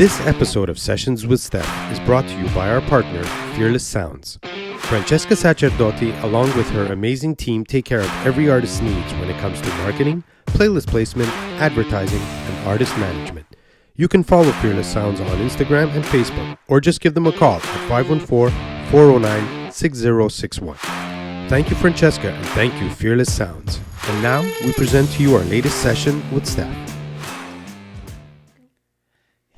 This episode of Sessions with Stef is brought to you by our partner, Fearless Sounds. Francesca Sacerdoti, along with her amazing team, take care of every artist's needs when it comes to marketing, playlist placement, advertising, and artist management. You can follow Fearless Sounds on Instagram and Facebook, or just give them a call at 514-409-6061. Thank you, Francesca, and thank you, Fearless Sounds. And now, we present to you our latest session with Stef.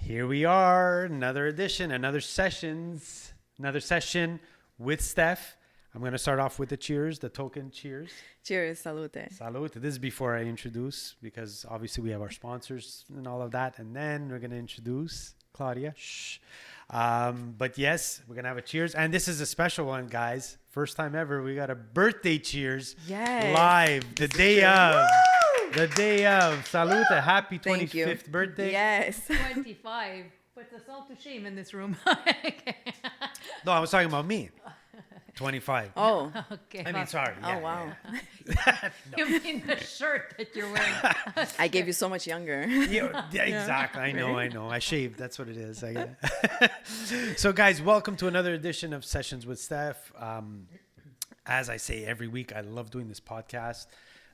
Here we are, another edition, another session with Stef. I'm going to start off with the cheers, the token cheers. Cheers, salute. Salute. This is before I introduce, because obviously we have our sponsors and all of that. And then we're going to introduce Claudia. Shh. But yes, we're going to have a cheers. And this is a special one, guys. First time ever, we got a birthday cheers live the day of. The day of. Salute. Happy 25th birthday. Yes. 25. Puts us all to shame in this room. No, I was talking about me. 25. Oh. Okay. I mean, sorry. Oh, wow. Yeah. You mean the shirt that you're wearing? I gave you so much younger. Yeah, exactly. I know. I shaved. That's what it is. So, guys, welcome to another edition of Sessions with Stef. As I say every week, I love doing this podcast.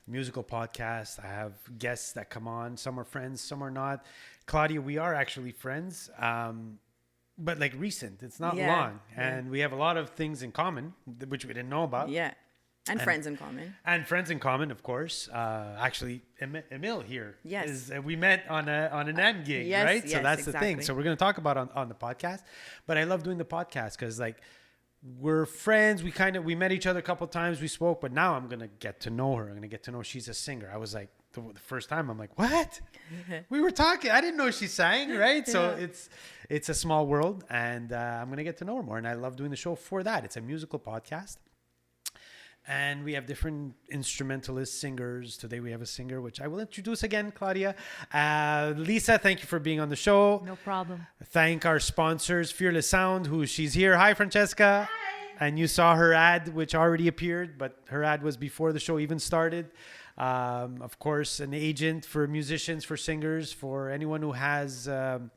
Musical podcast. I have guests that come on. Some are friends, some are not. Claudia, we are actually friends, but like recent. It's not long, and we have a lot of things in common, which we didn't know about. Yeah, and friends in common. And friends in common, of course. Actually, Emil here. Yes, we met on an end gig, yes, right? Yes, so that's exactly. the thing. So we're going to talk about on the podcast. But I love doing the podcast because we're friends. We met each other a couple of times. We spoke, but now I'm going to get to know her. I'm going to get to know she's a singer. I was like, the first time I'm like, what? We were talking. I didn't know she sang, right? Yeah. So it's a small world, and I'm going to get to know her more. And I love doing the show for that. It's a musical podcast. And we have different instrumentalists, singers. Today we have a singer, which I will introduce again, Claudia. Lisa, thank you for being on the show. No problem. Thank our sponsors, Fearless Sound, she's here. Hi, Francesca. Hi. And you saw her ad, which already appeared, but her ad was before the show even started. Of course, an agent for musicians, for singers, for anyone who has a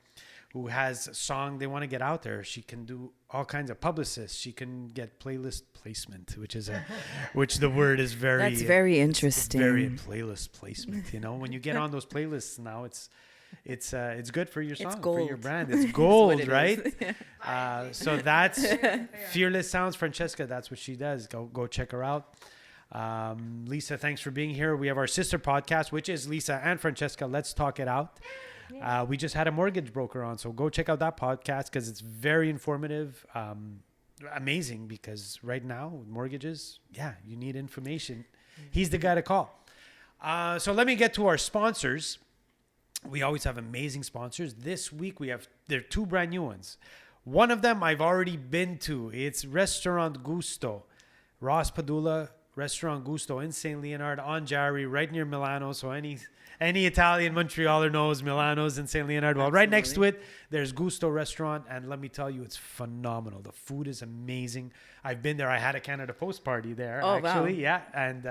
song they want to get out there. She can do all kinds of publicists. She can get playlist placement, which the word is very. That's very interesting. Very playlist placement. When you get on those playlists now, it's good for your song, for your brand. It's gold, right? So that's Fearless Sounds, Francesca. That's what she does. Go check her out. Lisa, thanks for being here. We have our sister podcast, which is Lisa and Francesca. Let's Talk It Out. We just had a mortgage broker on, so go check out that podcast because it's very informative, amazing, because right now with mortgages, you need information. He's the guy to call. So let me get to our sponsors. We always have amazing sponsors. This week there are two brand new ones. One of them I've already been to. It's Restaurant Gusto. Ross Padula, Restaurant Gusto in St. Leonard on Jarry, right near Milano. So any Italian Montrealer knows Milano's in St. Leonard. Well, right next to it, there's Gusto Restaurant. And let me tell you, it's phenomenal. The food is amazing. I've been there. I had a Canada Post party there, actually. Wow. Yeah. And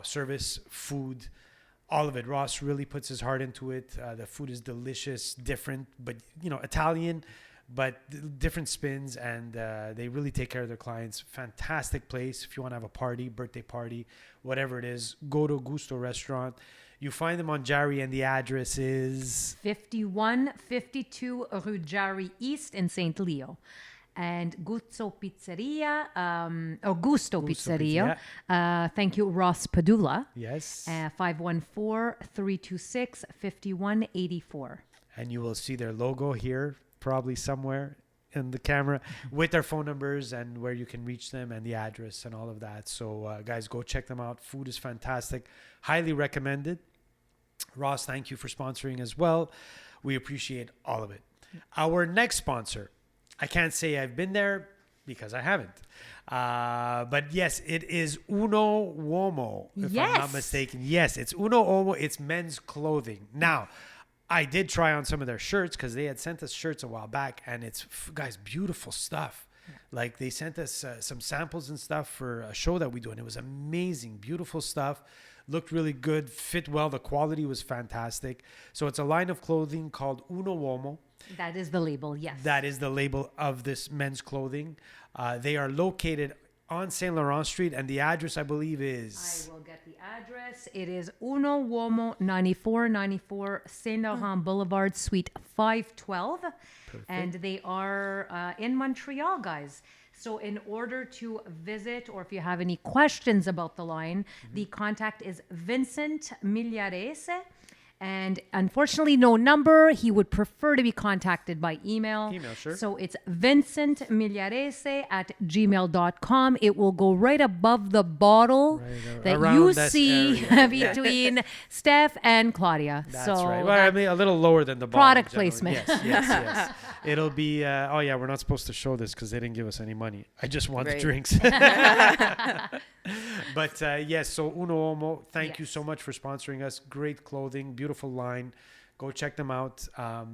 service, food, all of it. Ross really puts his heart into it. The food is delicious, different, but, Italian, but different spins, and they really take care of their clients. Fantastic place. If you want to have a party, birthday party, whatever it is, go to Gusto Restaurant. You find them on Jarry, and the address is 5152 Rue Jarry East in St. Leo. And Gusto Pizzeria, or Gusto Pizzeria. Thank you, Ross Padula. Yes. 514-326-5184. And you will see their logo here, probably somewhere in the camera, with their phone numbers and where you can reach them and the address and all of that. So, guys, go check them out. Food is fantastic. Highly recommended. Ross, thank you for sponsoring as well. We appreciate all of it. Our next sponsor, I can't say I've been there because I haven't. But yes, it is Uno Uomo, if I'm not mistaken. Yes, it's Uno Uomo. It's men's clothing. Now, I did try on some of their shirts because they had sent us shirts a while back, and it's, guys, beautiful stuff. Like, they sent us some samples and stuff for a show that we do, and it was amazing, beautiful stuff. looked really good, fit well. The quality was fantastic. So it's a line of clothing called Uno Uomo. That is the label, yes. That is the label of this men's clothing. They are located on Saint Laurent Street, and the address, I believe, is... I will get the address. It is Uno Uomo 9494 Saint Laurent Boulevard, Suite 512. Perfect. And they are in Montreal, guys. So in order to visit, or if you have any questions about the line, the contact is Vincent Migliarese. And unfortunately, no number. He would prefer to be contacted by email. Email, sure. So it's vincentmigliarese@gmail.com. It will go right above the bottle that you see between Stef and Claudia. That's so right. Well, I mean, a little lower than the bottle. Product placement. Yes. It'll be, we're not supposed to show this because they didn't give us any money. I just want the drinks. But yes, so Uno Uomo, thank you so much for sponsoring us. Great clothing, beautiful line. Go check them out.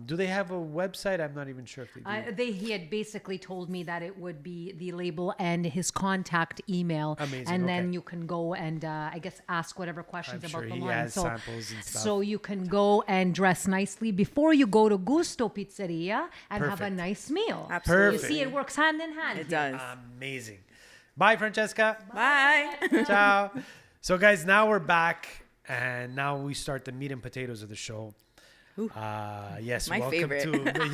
Do they have a website? I'm not even sure if they do. He had basically told me that it would be the label and his contact email. Amazing. And then you can go and I guess ask whatever questions I'm about sure the he line. has samples and stuff. So you can go and dress nicely before you go to Gusto Pizzeria and have a Perfect. nice meal. Absolutely. Perfect. You see, it works hand in hand. It does. Amazing. Bye, Francesca. Bye. Ciao. So, guys, now we're back, and now we start the meat and potatoes of the show. Yes, My welcome favorite. to Plus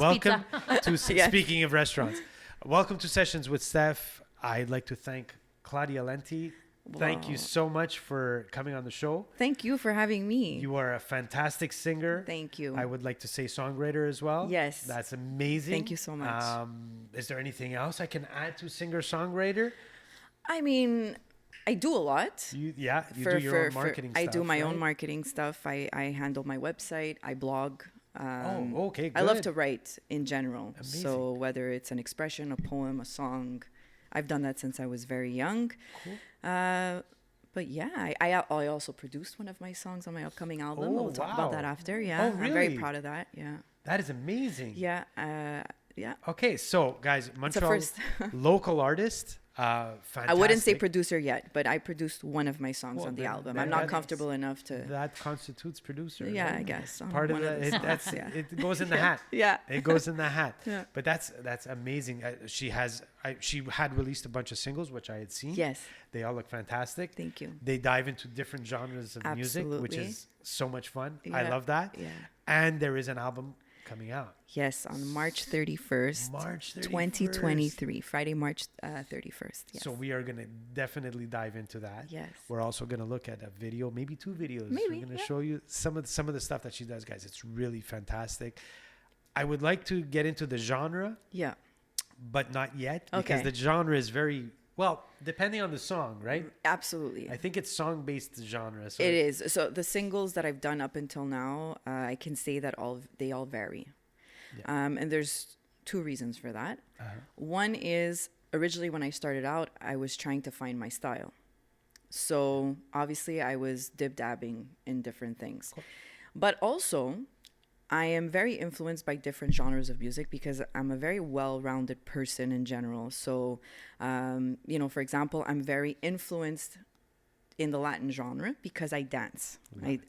welcome to Yes. speaking of restaurants. Welcome to Sessions with Stef. I'd like to thank Claudia Lenti. Thank you so much for coming on the show. Thank you for having me. You are a fantastic singer. Thank you. I would like to say songwriter as well. Yes. That's amazing. Thank you so much. Is there anything else I can add to singer-songwriter? I mean, I do a lot. You do your own marketing stuff, I do my own right? marketing stuff. I handle my website. I blog. Okay, I love good. to write in general. Amazing. So whether it's an expression, a poem, a song, I've done that since I was very young. Cool. But yeah, I also produced one of my songs on my upcoming album. Oh, We'll talk wow. about that after. Yeah, Oh, I'm very really? proud of that. Yeah, That is amazing. yeah, yeah. Okay, so guys, Montreal first. local artist, fantastic. I wouldn't say producer yet, but I produced one of my songs Well, on the then- album. then I'm not that- comfortable enough to. That constitutes producer. Yeah, right? I guess. Part of One the the songs, that's yeah. it goes in the hat. Yeah. It goes in the hat. Yeah. But that's amazing. She had released a bunch of singles which I had seen. Yes. They all look fantastic. Thank you. They dive into different genres of music, which Absolutely. is so much fun. I Yeah, love that. yeah. And there is an album coming out. Yes, on March 31st, March 31st. 2023, Friday, March 31st. Yes. So we are going to definitely dive into that. Yes. We're also going to look at a video, maybe 2 videos. Maybe, We're going to yeah. show you some of the stuff that she does, guys. It's really fantastic. I would like to get into the genre, Yeah. but not yet because Okay. the genre is very well, depending on the song, right? Absolutely. I think it's song-based genre. So It is. So the singles that I've done up until now, I can say that they all vary. And there's 2 reasons for that. One is originally when I started out, I was trying to find my style. So obviously I was dib-dabbing in different things. But also I am very influenced by different genres of music because I'm a very well-rounded person in general. So, for example, I'm very influenced in the Latin genre because I dance. I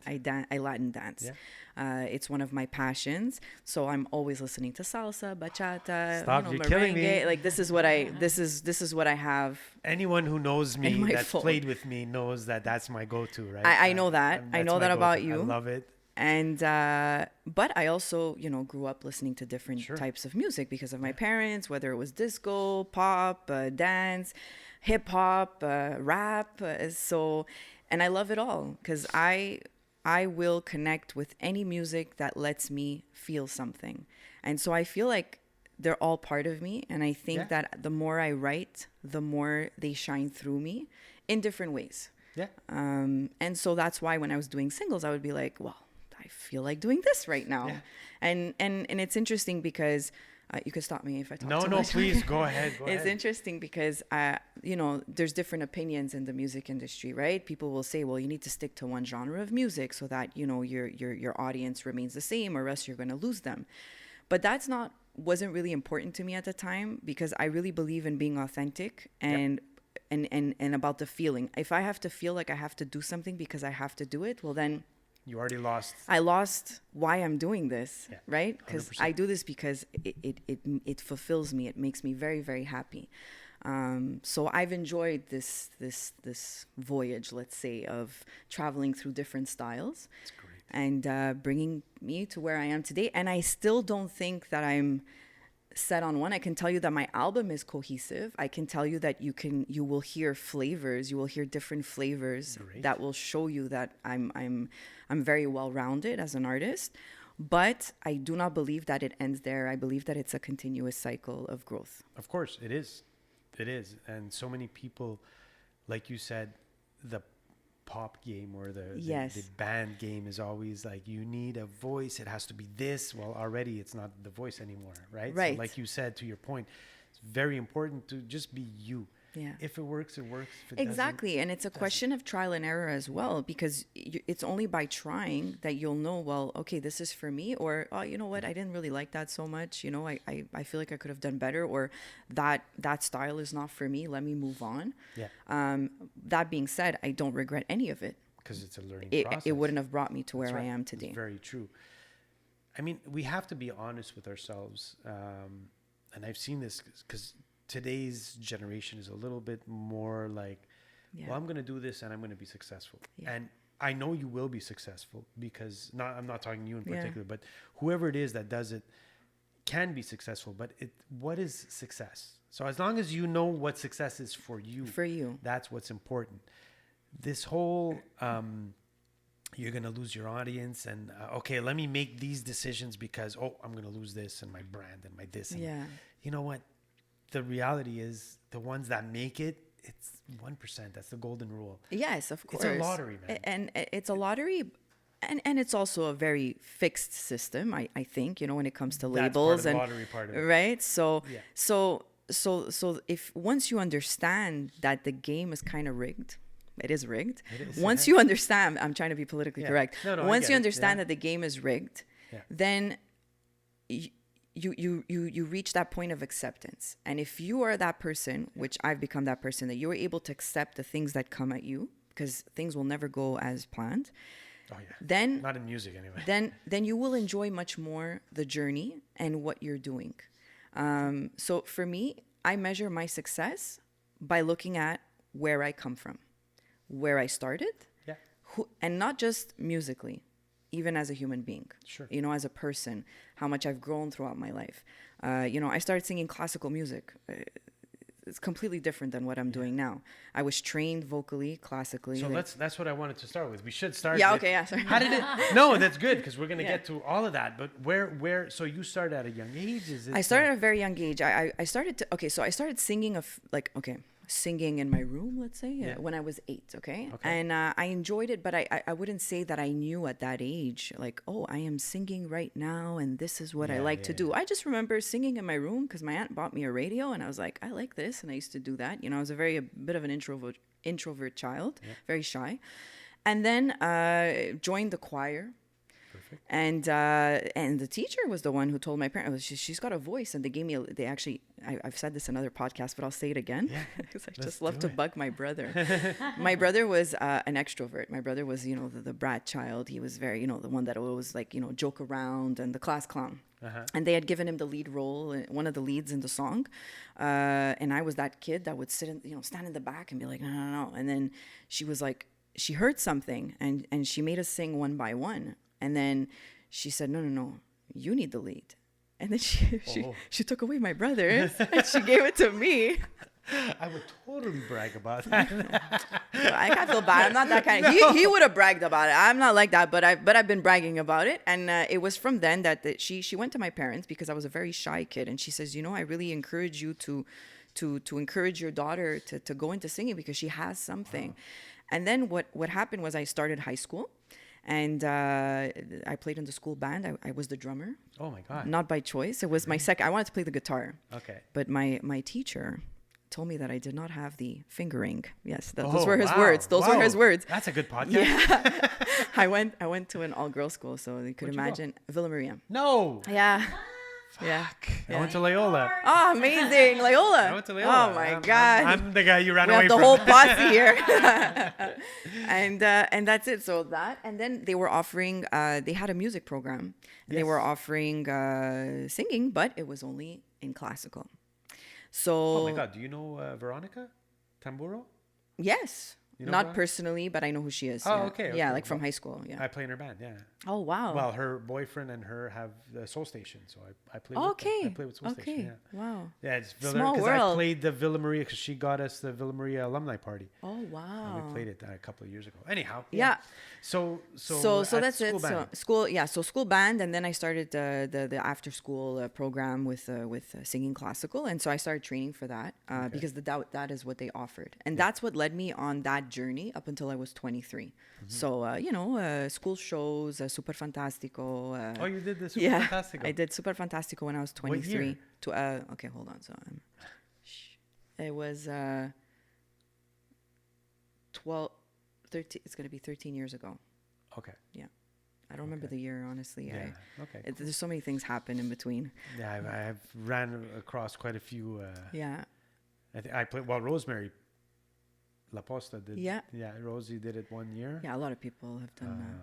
Latin dance. Yeah. It's one of my passions. So I'm always listening to salsa, bachata, Stop, you're killing me. Like this is what I have. anyone who knows me In my that's phone. played with me knows that that's my go-to, right? I know that. I That's know my that about go-to. you. I love it. And but I also grew up listening to different Sure. types of music because of my parents, whether it was disco, pop, dance, hip hop, rap. And I love it all because I will connect with any music that lets me feel something. And so I feel like they're all part of me, and I think that the more I write, the more they shine through me in different ways. Yeah. And so that's why when I was doing singles, I would be like, well, I feel like doing this right now. Yeah. And it's interesting because you could stop me if I talk too No, much. please go ahead. It's interesting because, there's different opinions in the music industry, right? People will say, well, you need to stick to one genre of music so that, your audience remains the same or else you're going to lose them. But wasn't really important to me at the time because I really believe in being authentic and and about the feeling. If I have to feel like I have to do something because I have to do it, well then you already lost. I lost why I'm doing this, right? Because 100%. I do this because it fulfills me. It makes me very, very happy. So I've enjoyed this voyage, let's say, of traveling through different styles. That's great. And bringing me to where I am today. And I still don't think that I'm set on one. I can tell you that my album is cohesive. I can tell you that you will hear flavors. You will hear different flavors that will show you that I'm very well-rounded as an artist. But I do not believe that it ends there. I believe that it's a continuous cycle of growth. Of course, it is. It is. And so many people, like you said, the pop game or the band game is always like, you need a voice, it has to be this. Well, already it's not the voice anymore, right? So like you said, to your point, it's very important to just be you. Yeah. If it works, it works. If it exactly. And it's a question of trial and error as well, because it's only by trying that you'll know, well, okay, this is for me, or, oh, you know what, I didn't really like that so much. You know, I feel like I could have done better, or that style is not for me. Let me move on. Yeah. That being said, I don't regret any of it. Because it's a learning process. It wouldn't have brought me to where I am today. It's very true. I mean, we have to be honest with ourselves. And I've seen this because today's generation is a little bit more like, well, I'm going to do this and I'm going to be successful. Yeah. And I know you will be successful because I'm not talking you in particular, but whoever it is that does it can be successful. But what is success? So as long as you know what success is for you, that's what's important. This whole, you're going to lose your audience and, okay, let me make these decisions because, I'm going to lose this and my brand and my this. And you know what? The reality is the ones that make it, it's 1%. That's the golden rule. Yes, of course. It's a lottery, man. And it's a lottery, and it's also a very fixed system, I think, you know, when it comes to labels. That's part of the lottery part of it. Right? So if once you understand that the game is kind of rigged, it is rigged. Once you understand, I'm trying to be politically correct. Once you understand that the game is rigged, then you reach that point of acceptance. And if you are that person, which I've become that person, that you are able to accept the things that come at you, because things will never go as planned. Oh yeah. Then not in music anyway. Then you will enjoy much more the journey and what you're doing. So for me, I measure my success by looking at where I come from, where I started, and not just musically, even as a human being, you know, as a person, how much I've grown throughout my life. You know, I started singing classical music. It's completely different than what I'm doing now. I was trained vocally, classically. So that's what I wanted to start with. We should start. Sorry. How did it? No, that's good because we're going to get to all of that. But where? So you started at a young age? I started at a very young age. I started singing singing in my room, let's say, when I was 8, okay? And I enjoyed it, but I wouldn't say that I knew at that age, like, oh, I am singing right now, and this is what I like to do. I just remember singing in my room because my aunt bought me a radio, and I was like, I like this, and I used to do that. You know, I was a bit of an introvert child, very shy. And then joined the choir. And the teacher was the one who told my parents, she's got a voice, and they gave me I've said this in other podcasts, but I'll say it again because I just love to bug my brother. My brother was an extrovert. My brother was, you know, the brat child. He was very, you know, the one that always like, you know, joke around and the class clown. And they had given him the lead role, one of the leads in the song. And I was that kid that would stand in the back and be like, no. And then she was like, she heard something and she made us sing one by one. And then she said, no, you need the lead. And then she took away my brother and she gave it to me. I would totally brag about that. I feel bad. I'm not that kind of. He would have bragged about it. I'm not like that, but I've been bragging about it. And it was from then that she went to my parents because I was a very shy kid, and she says, you know, I really encourage you to encourage your daughter to go into singing because she has something. Wow. And then what happened was I started high school. And I played in the school band. I was the drummer. Oh my God! Not by choice. It was my second. I wanted to play the guitar. Okay. But my teacher told me that I did not have the fingering. Yes, those were his words. Those were his words. That's a good podcast. Yeah. I went to an all-girls school, so you could imagine Villa Maria. No. Yeah. Yeah. I went to Loyola. Oh, amazing. Loyola. I went to Loyola. Oh, my God. I'm the guy you ran We away have the from. whole posse here. And that's it. So that, and then they were offering, they had a music program. They were offering singing, but it was only in classical. So. Oh my God. Do you know Veronica Tamburo? Yes. You know Not her? personally, but I know who she is. Oh, yeah. okay, Yeah, okay. like from high school. Yeah. I play in her band, yeah. Oh, wow. Well, her boyfriend and her have the Soul Station, so I play with Okay. them. I play with Soul Station, yeah. Wow. Yeah, it's Small because I world. played the Villa Maria because she got us the Villa Maria alumni party. Oh, wow. And we played it a couple of years ago. Anyhow. Yeah. So So at that's it. school band. So school band, and then I started the after school program with singing classical, and so I started training for that because that is what they offered, and that's what led me on that journey up until I was 23. So school shows, Super Fantastico. Oh, you did the Super Fantastico. I did Super Fantastico when I was 23. What year? Okay, hold on. So it was 12, 13. It's gonna be 13 years ago. Okay. Yeah. I don't remember the year, honestly. Yeah. Okay. There's so many things happen in between. Yeah, I've ran across quite a few. Yeah. I played. Well, Rosemary La Posta did. Yeah. Yeah, Rosie did it 1 year. Yeah, a lot of people have done that.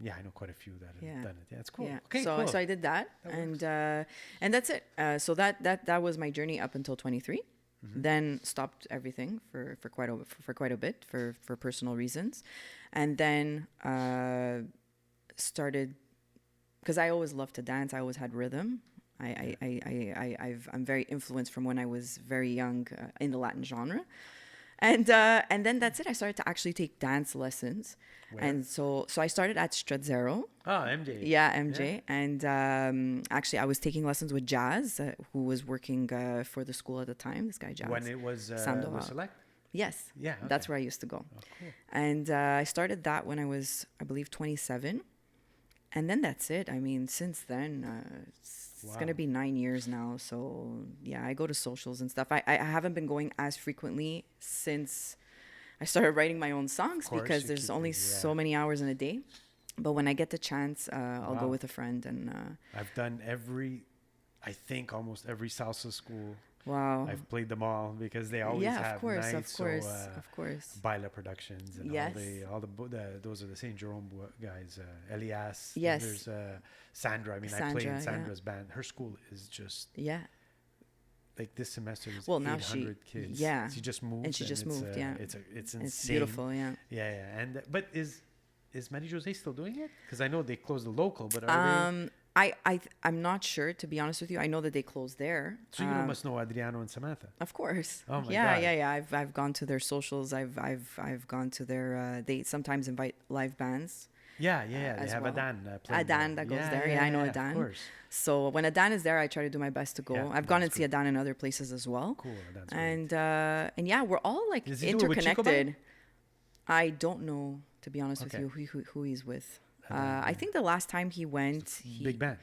Yeah, I know quite a few that have done it. Yeah, it's cool. Yeah. Okay, so, cool. so I did that, and that's it. So that was my journey up until 23. Then stopped everything for quite a bit for personal reasons, and then started, because I always loved to dance. I always had rhythm. I'm very influenced from when I was very young in the Latin genre. And then that's it. I started to actually take dance lessons. Where? And so I started at Stradzero. Oh, MJ. Yeah, MJ. Yeah. And actually, I was taking lessons with Jazz, who was working for the school at the time. This guy, Jazz. When it was Select? Yes. Yeah. Okay. That's where I used to go. Oh, cool. And I started that when I was, I believe, 27. And then that's it. I mean, since then, it's going to be 9 years now. So, yeah, I go to socials and stuff. I haven't been going as frequently since I started writing my own songs because there's only so many hours in a day. But when I get the chance, I'll go with a friend. And I've done almost every salsa school. Wow. I've played them all because they always have nights. Of course. Baila Productions and those are the St. Jerome guys. Elias. Yes. And there's Sandra. I mean, I played in Sandra's band. Her school is just like this semester is 800 kids. Yeah. She just moved. It's insane. It's beautiful. Yeah. Yeah. And but is Marie Jose still doing it? Because I know they closed the local, but are they? I'm not sure, to be honest with you. I know that they closed there. So you must know Adriano and Samantha. Of course. Oh my God. Yeah. I've gone to their socials. I've gone to their. They sometimes invite live bands. Yeah. They have Adan. Adan that goes there. Yeah, I know Adan. Of course. So when Adan is there, I try to do my best to go. Yeah, I've gone and see Adan in other places as well. Cool. That's and yeah, we're all like interconnected. I don't know, to be honest with you, who he's with. I think the last time he went, big band.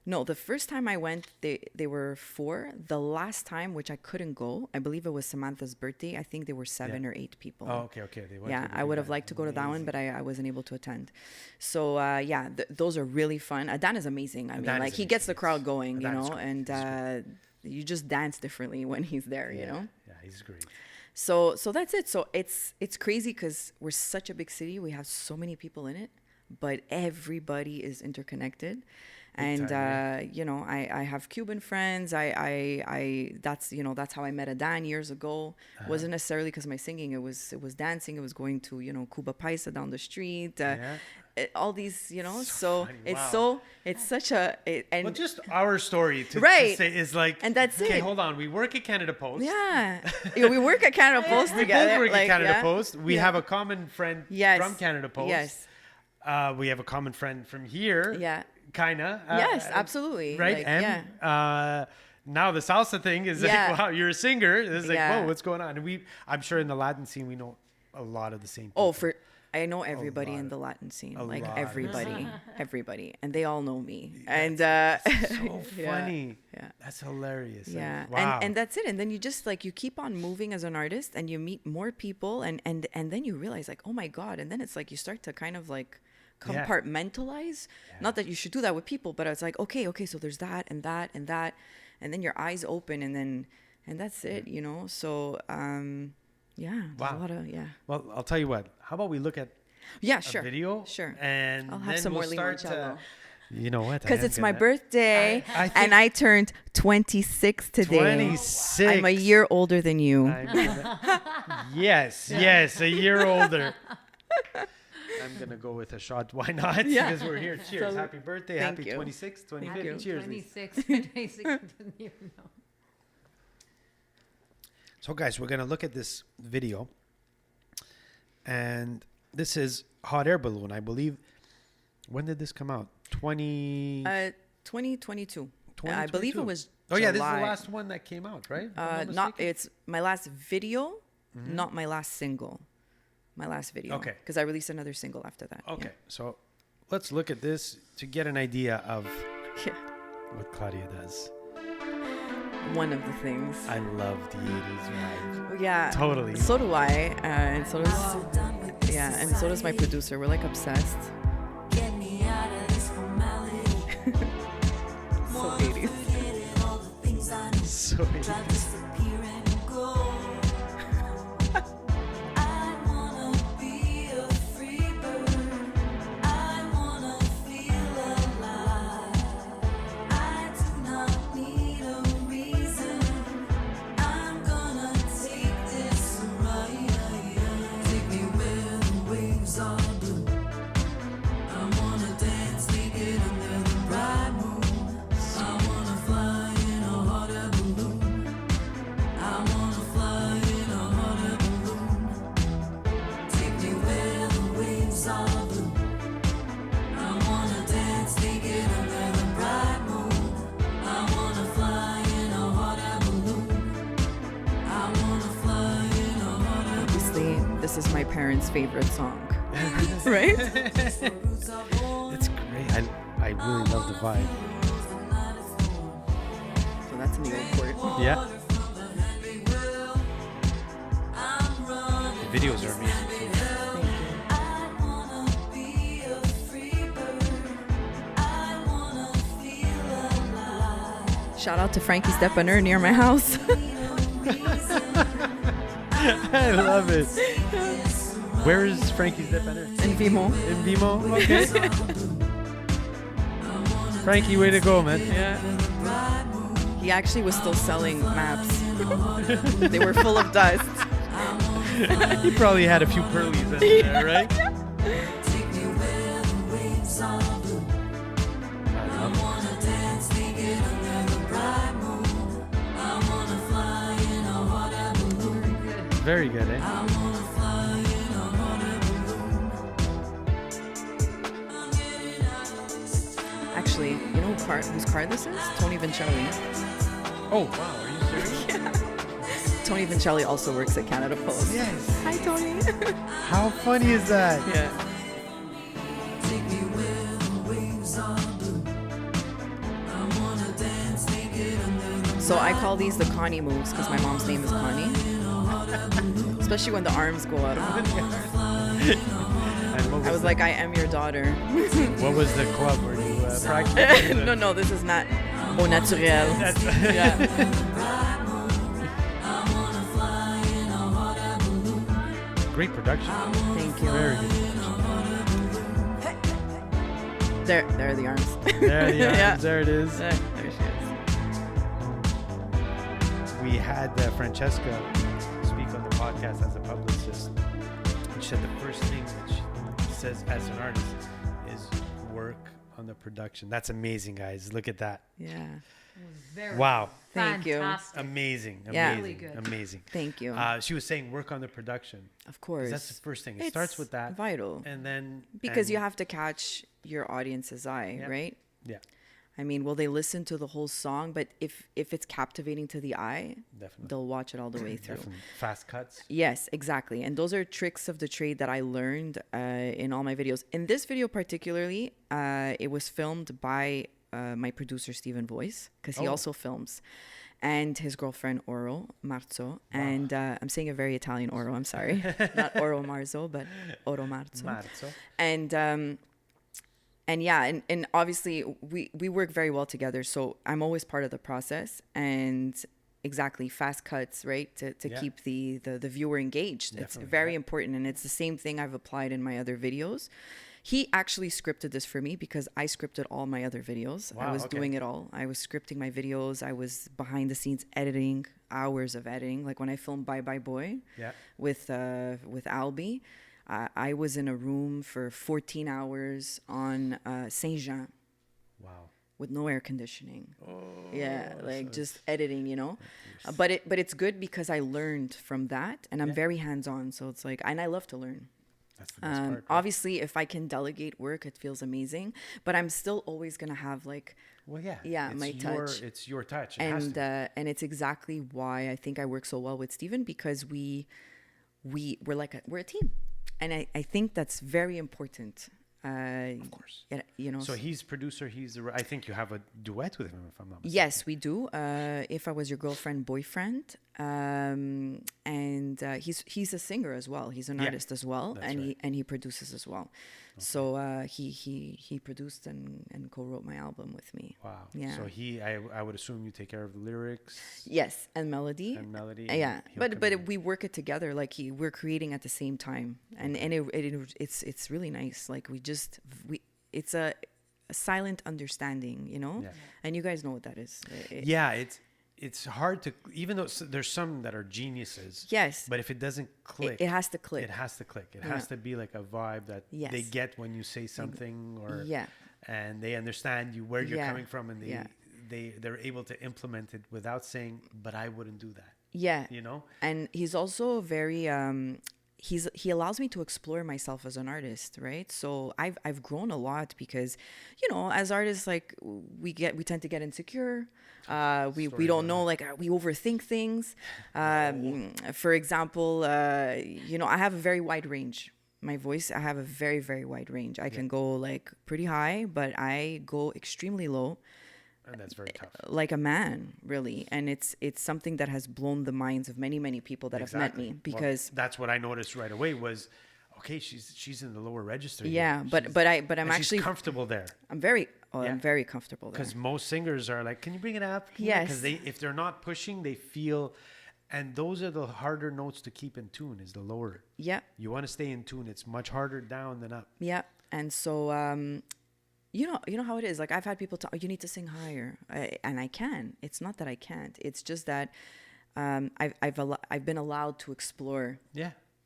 No, the first time I went, they were 4. The last time, which I couldn't go, I believe it was Samantha's birthday. I think there were 7 or 8 people. Oh, okay. They went I would have liked to go to that one, but I wasn't able to attend. So those are really fun. Adan is amazing. I mean, like he gets the crowd going, and you just dance differently when he's there, you know. Yeah, he's great. So that's it. So it's crazy because we're such a big city. We have so many people in it, but everybody is interconnected. And I have Cuban friends. That's how I met Adan years ago. Wasn't necessarily because of my singing. It was dancing. It was going to Cuba Paisa down the street. All these, so funny. It's such a well, just our story to say is like, and that's okay, it. hold on, we work at Canada Post. We work at Canada Post together. We both work at Canada Post. We have a common friend from Canada Post. Yes. We have a common friend from here. Yeah. Kinda. Yes, absolutely. Right. Now the salsa thing is like, wow, you're a singer. It's like, whoa, what's going on? And I'm sure in the Latin scene we know a lot of the same people. I know everybody in the Latin scene, like everybody, and they all know me. And so funny. Yeah, that's hilarious. Yeah, wow. and that's it. And then you just you keep on moving as an artist, and you meet more people, and then you realize like, oh my God. And then it's like you start to kind of like compartmentalize. Not that you should do that with people, but it's like, okay, so there's that and that and that, and then your eyes open, and that's it, you know. So yeah, wow. A lot of Well, I'll tell you what. How about we look at sure, video? Sure. And I'll have then some we'll more start. limoncello. You know what? Because it's my birthday, and I turned 26 today. 26. I'm a year older than you. Yes, a year older. I'm going to go with a shot. Why not? Yeah. Because we're here. Cheers. So, Happy birthday. thank Happy you. 26, 25. Thank you. Cheers. 26, 26, didn't even know. So, guys, we're going to look at this video. And this is Hot Air Balloon, I believe. When did this come out? 2022. I believe it was Oh, July. yeah, this is the last one that came out, right? It's my last video, not my last single. My last video. Okay. Because I released another single after that. Okay, so let's look at this to get an idea of Yeah. what Claudia does. One of the things. I love the 80s vibe. Yeah. Totally. So do I. And so does and so does my producer. We're like obsessed. So 80s. So 80s. This is my parents' favorite song, right? It's great. I really love the vibe. So that's in the old court. Yeah. The videos are amazing too. Shout out to Frankie's Depanneur near my house. I love it. Where is Frankie's Depanneur? In Vimo. In Vimo? Okay. Frankie, way to go, man. Yeah. He actually was still selling maps. They were full of dust. He probably had a few pearlies in there, right? Very good, eh? Actually, you know whose car this is? Tony Vincelli. Oh, wow. Are you serious? Yeah. Tony Vincelli also works at Canada Post. Yes. Hi, Tony. How funny is that? Yeah. So I call these the Connie moves because my mom's name is Connie. Especially when the arms go up. I was like, I am your daughter. What was the club where you practiced? No, this is not Au Naturel. Yeah. Great production. Thank you. Very good. There are the arms. There the arms. Yeah. There it is. There she is. We had Francesca speak on the podcast as a publicist. And she said the first thing that she says as an artist is work on the production. That's amazing, guys. Look at that. Yeah. Very Wow. Thank you. fantastic. Amazing. Yeah. Amazing. Really good. Amazing. Thank you. She was saying work on the production. Of course. That's the first thing. It It's starts with that. vital. And then... Because you have to catch your audience's eye, Yep. right? Yeah, I mean, will they listen to the whole song? But if it's captivating to the eye, definitely. they'll watch it all the way through. Definitely. Fast cuts. Yes, exactly. And those are tricks of the trade that I learned in all my videos. In this video particularly, it was filmed by my producer, Steven Voice, because he also films. And his girlfriend, Oro Marzo. Wow. And I'm saying a very Italian Oro, I'm sorry. Not Oro Marzo, but Oro Marzo. Marzo. And and obviously we work very well together. So I'm always part of the process, and exactly, fast cuts, right? To keep the viewer engaged. Definitely, it's very important, and it's the same thing I've applied in my other videos. He actually scripted this for me because I scripted all my other videos. Wow, I was doing it all. I was scripting my videos. I was behind the scenes editing, hours of editing. Like when I filmed Bye Bye Boy with Albie, I was in a room for 14 hours on Saint Jean. Wow. With no air conditioning. Just editing, but it's good because I learned from that, and I'm very hands-on. So it's like, and I love to learn. That's the best part, right? Obviously, if I can delegate work, it feels amazing. But I'm still always gonna have like, my touch. It's your touch, and it's exactly why I think I work so well with Steven, because we're a team, and I think that's very important. Of course. So he's producer. I think you have a duet with him, if I'm not mistaken. Yes, we do. If I Was Your Girlfriend, Boyfriend, and he's a singer as well. He's an artist as well, and he produces as well. Okay. So he produced and co-wrote my album with me. Wow. Yeah. So I would assume you take care of the lyrics. Yes, and melody. Yeah, but we work it together. Like we're creating at the same time, and it's really nice. Like it's a silent understanding, and you guys know what that is. It's hard to, even though there's some that are geniuses. Yes. But if it doesn't click. It has to click. It has to click. It has to be like a vibe that they get when you say something, and they understand where you're coming from, and they're able to implement it without saying, but I wouldn't do that. Yeah. And he's also very, he allows me to explore myself as an artist, right? So I've grown a lot because, as artists, like we tend to get insecure. We don't know, like we overthink things. For example, I have a very wide range. My voice, I have a very, very wide range. I can go like pretty high, but I go extremely low. And that's very tough. Like a man, really. And it's something that has blown the minds of many, many people that have met me, because that's what I noticed right away was, okay, she's in the lower register. Yeah, but I'm actually comfortable there. I'm very comfortable there. Because most singers are like, can you bring it up? Yes. Because if they're not pushing, they feel, and those are the harder notes to keep in tune, is the lower. Yeah. You want to stay in tune. It's much harder down than up. Yeah. And so you know how it is. Like I've had people tell, you need to sing higher, and I can. It's not that I can't. It's just that I've been allowed to explore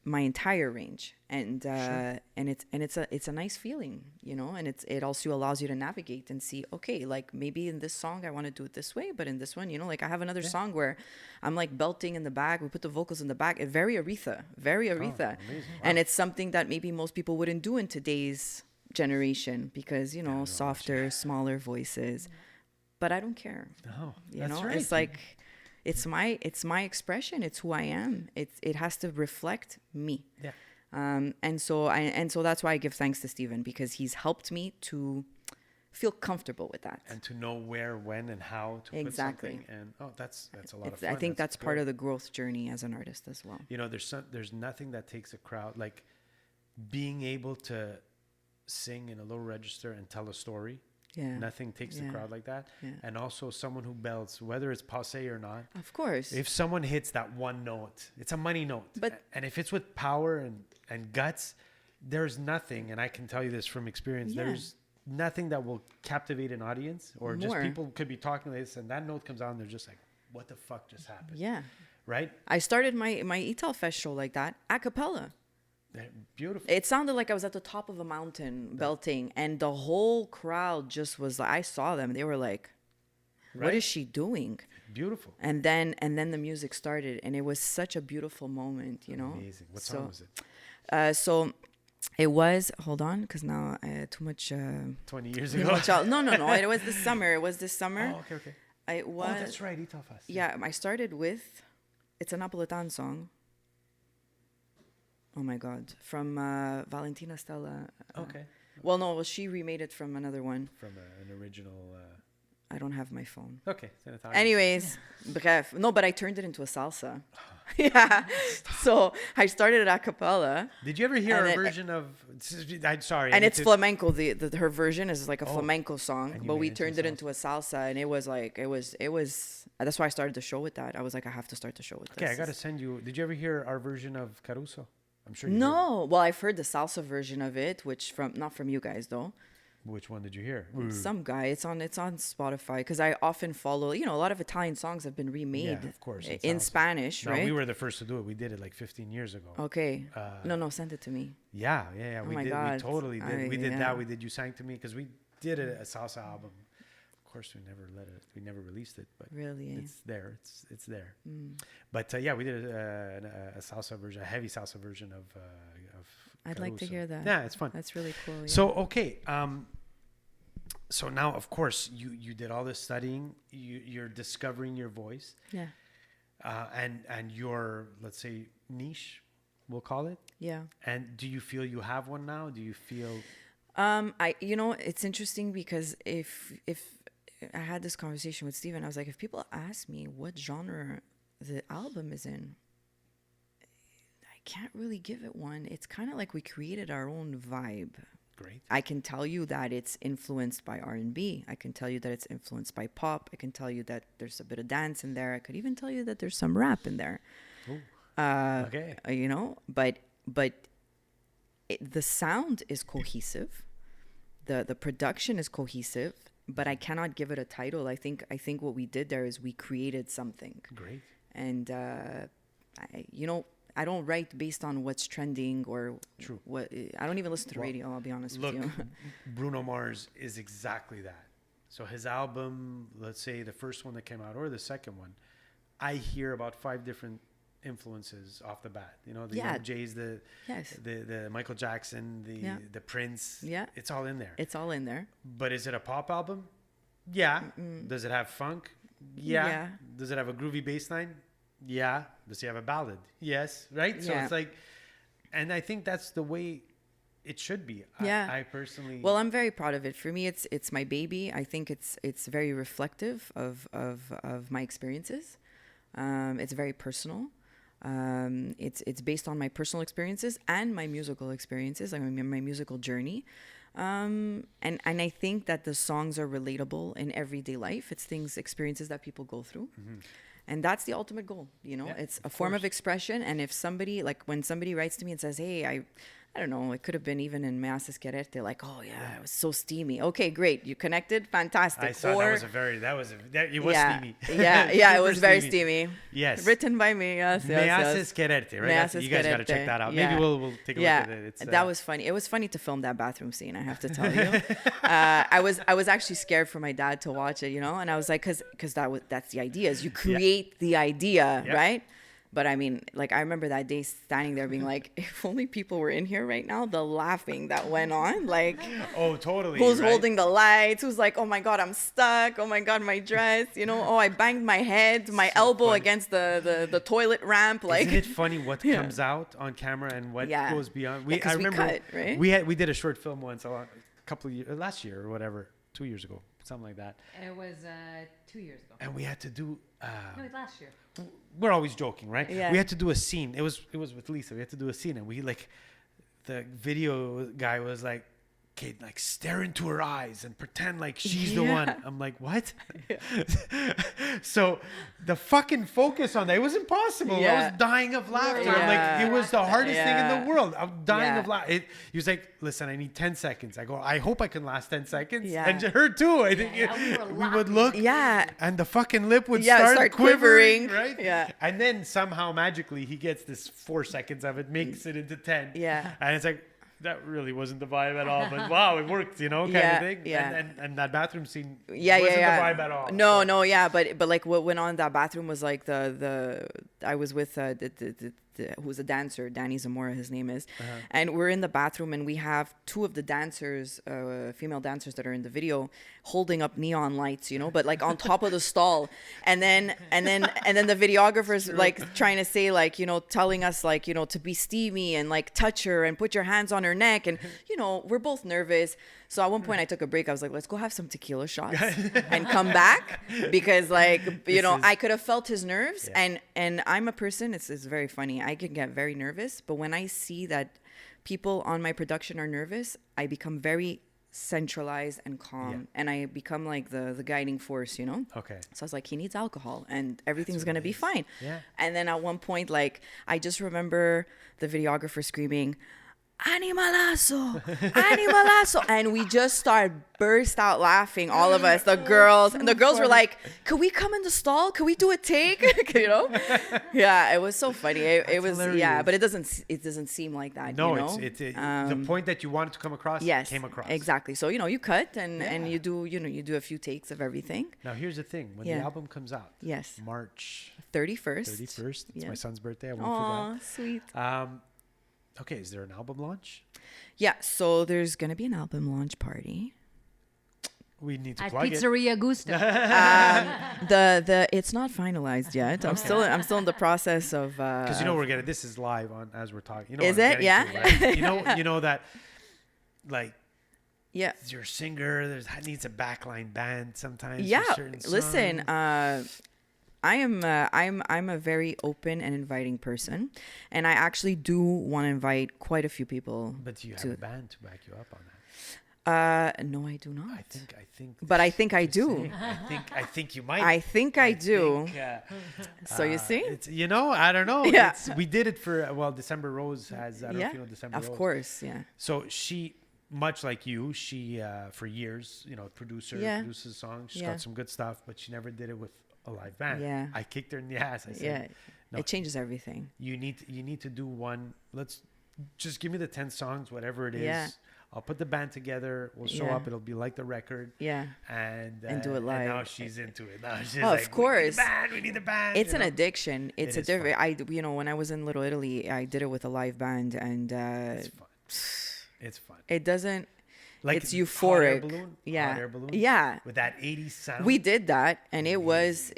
my entire range, and it's a nice feeling, and it also allows you to navigate and see, okay, like maybe in this song I want to do it this way, but in this one, like I have another song where I'm like belting in the back. We put the vocals in the back. Very Aretha, Wow. And it's something that maybe most people wouldn't do in today's generation, because softer, smaller voices, but I don't care. No, that's right. It's like it's my expression. It's who I am. It has to reflect me. Yeah. And so that's why I give thanks to Steven, because he's helped me to feel comfortable with that, and to know where, when, and how to put something. And that's a lot of fun. I think that's part of the growth journey as an artist as well. There's nothing that takes a crowd like being able to sing in a low register and tell a story. Nothing takes the crowd like that. And also someone who belts, whether it's passe or not. Of course. If someone hits that one note, it's a money note. And if it's with power and guts, there's nothing, and I can tell you this from experience, there's nothing that will captivate an audience, or just people could be talking like this and that note comes out and they're just like, what the fuck just happened? Yeah. Right? I started my Ital Fest show like that, a cappella. Beautiful. It sounded like I was at the top of a mountain belting, and the whole crowd just was like, I saw them. They were like, what is she doing? Beautiful. And then the music started, and it was such a beautiful moment, Amazing. What song was it? So it was, hold on, because now too much. 20 years ago? No. It was this summer. Oh, okay. It was. Oh, that's right. Ital Fest. Yeah, I started with, it's a Napolitan song. Oh my God! From Valentina Stella. Okay. Well, no. Well, she remade it from another one. From an original. I don't have my phone. Okay. Anyways, bref. No, but I turned it into a salsa. Yeah. So I started a cappella. Did you ever hear a version of? I'm sorry. And it's flamenco. Her version is like a flamenco song, but we turned it into a salsa, and it was like it was. That's why I started the show with that. I was like, I have to start the show with this. Okay, I gotta send you. Did you ever hear our version of Caruso? I'm sure. No. Well, I've heard the salsa version of it, which not from you guys though. Which one did you hear? Some guy. It's on Spotify because I often follow. A lot of Italian songs have been remade. Yeah, of course, in Spanish, right? We were the first to do it. We did it like 15 years ago. Okay. No, send it to me. Yeah. Oh we my did. God. We totally did. We did yeah. that. We did You Sang to Me because we did a salsa album. Of course, we never released it, but really, it's there. It's there. But yeah, we did a salsa version, a heavy salsa version of. I'd like to hear that. Yeah, it's fun. That's really cool. Yeah. So okay. So now, of course, you did all this studying. You're discovering your voice. Yeah. And your, let's say, niche, we'll call it. Yeah. And do you feel you have one now? Do you feel? It's interesting because if I had this conversation with Steven, I was like, if people ask me what genre the album is in, I can't really give it one. It's kind of like we created our own vibe. Great. I can tell you that it's influenced by R&B. I can tell you that it's influenced by pop. I can tell you that there's a bit of dance in there. I could even tell you that there's some rap in there. Okay. But the sound is cohesive. The production is cohesive, but I cannot give it a title. I think what we did there is we created something. Great. And I don't write based on what's trending or True. What. I don't even listen to radio. I'll be honest with you. Look, Bruno Mars is exactly that. So his album, let's say the first one that came out or the second one, I hear about 5 different influences off the bat. The Young Jays, the Michael Jackson, the Prince. Yeah, it's all in there. It's all in there. But is it a pop album? Yeah. Does it have funk? Yeah. Does it have a groovy bass line? Yeah. Does he have a ballad? Yes. Right? So it's like, and I think that's the way it should be. Yeah. I personally. Well, I'm very proud of it. For me, it's my baby. I think it's very reflective of my experiences. It's very personal. It's based on my personal experiences and my musical experiences. I mean, my musical journey. And I think that the songs are relatable in everyday life. It's experiences that people go through. Mm-hmm. And that's the ultimate goal, it's a form of expression. And if somebody, when somebody writes to me and says, hey, I don't know, it could have been even in Me Haces Quererte, like, oh yeah, it was so steamy. Okay, great. You connected. Fantastic. I saw it was steamy. Yeah, it was very steamy. Yes. Written by me. Yes. Me Haces Quererte, right? You guys got to check that out. Yeah. Maybe we'll take a look at it. That was funny. It was funny to film that bathroom scene, I have to tell you. I was actually scared for my dad to watch it, and I was like, because that's the idea, is you create the idea, right? But I mean, I remember that day standing there being like, if only people were in here right now, the laughing that went on, oh, totally. Who's holding the lights? Who's like, oh my God, I'm stuck. Oh my God, my dress, oh, I banged my head, my elbow against the toilet ramp. Isn't it funny what comes out on camera and what goes beyond? I remember we cut, right? we did a short film once, a couple of years, last year or whatever, 2 years ago, something like that. It was 2 years ago. And we had to do. No, it was last year. We're always joking, right? Yeah. We had to do a scene. It was with Lisa. We had to do a scene, and we the video guy was like, okay, stare into her eyes and pretend like she's the one. I'm like, what? Yeah. So the fucking focus on that, it was impossible. I was dying of laughter. Yeah. I'm like, it was the hardest thing in the world. I'm dying of laughter. He was like, listen, I need 10 seconds. I go, I hope I can last 10 seconds. Yeah. And her too. I think we would look. Yeah. And the fucking lip would start quivering. Right? Yeah. And then somehow magically he gets this 4 seconds of it, makes it into 10. Yeah. And it's like, that really wasn't the vibe at all, but wow, it worked, kind of thing. Yeah. And that bathroom scene wasn't the vibe at all. No, but what went on in that bathroom was I was with the who's a dancer, Danny Zamora, his name is. And we're in the bathroom, and we have two of the dancers, female dancers that are in the video, holding up neon lights, you know, but like on top of the stall. And then the videographer's like trying to say, like, you know, telling us, like, you know, to be steamy and like touch her and put your hands on her neck. And, you know, we're both nervous. So at one point I took a break. I was like, let's go have some tequila shots and come back, because, like, you know, I could have felt his nerves. And I'm a person, it's very funny. I can get very nervous, but when I see that people on my production are nervous, I become very centralized and calm, and I become like the guiding force, you know? Okay. So I was like, he needs alcohol and everything's going to be fine. Yeah. And then at one point, like, I just remember the videographer screaming, "Animalazo, animalazo." And we just burst out laughing, all of us, the girls. And the girls were like, "Could we come in the stall? Could we do a take?" You know? Yeah, it was so funny. It was hilarious. Yeah, but it doesn't seem like that. No, you know? it's the point that you wanted to come across came across. Exactly. So, you know, you cut and you do a few takes of everything. Now here's the thing: when the album comes out, yes, March 31st. It's my son's birthday. I won't forget. Sweet. Okay, is there an album launch? Yeah, so there's gonna be an album launch party. We need to at plug Pizzeria Gusto. The it's not finalized yet. I'm still in the process of. Because this is live on as we're talking. You know is it? Yeah. To, right? you know that, like. Yeah. Your singer needs a backline band sometimes. Yeah. For certain Listen. songs. I'm a very open and inviting person, and I actually do want to invite quite a few people. But do you have a band to back you up on that? No, I do not. I think. But I think I do. I think you might. I think I do. So you see, I don't know. Yeah. We did it for December Rose has. I don't know if you know December Rose. Of course, yeah. So she, much like you, she for years, produces songs. She's got some good stuff, but she never did it with a live band. Yeah. I kicked her in the ass. I said, no, it changes everything. You need to do one. Let's just give me the 10 songs, whatever it is. Yeah. I'll put the band together. We'll show up. It'll be like the record. Yeah. And do it live. And now she's into it. Now she's of course. We need the band. It's an addiction. It's a different. When I was in Little Italy, I did it with a live band, and it's fun. It's fun. It doesn't. Like it's euphoric. Hot air balloon? Yeah. Hot air balloon? Yeah. With that 80s sound. We did that, and it was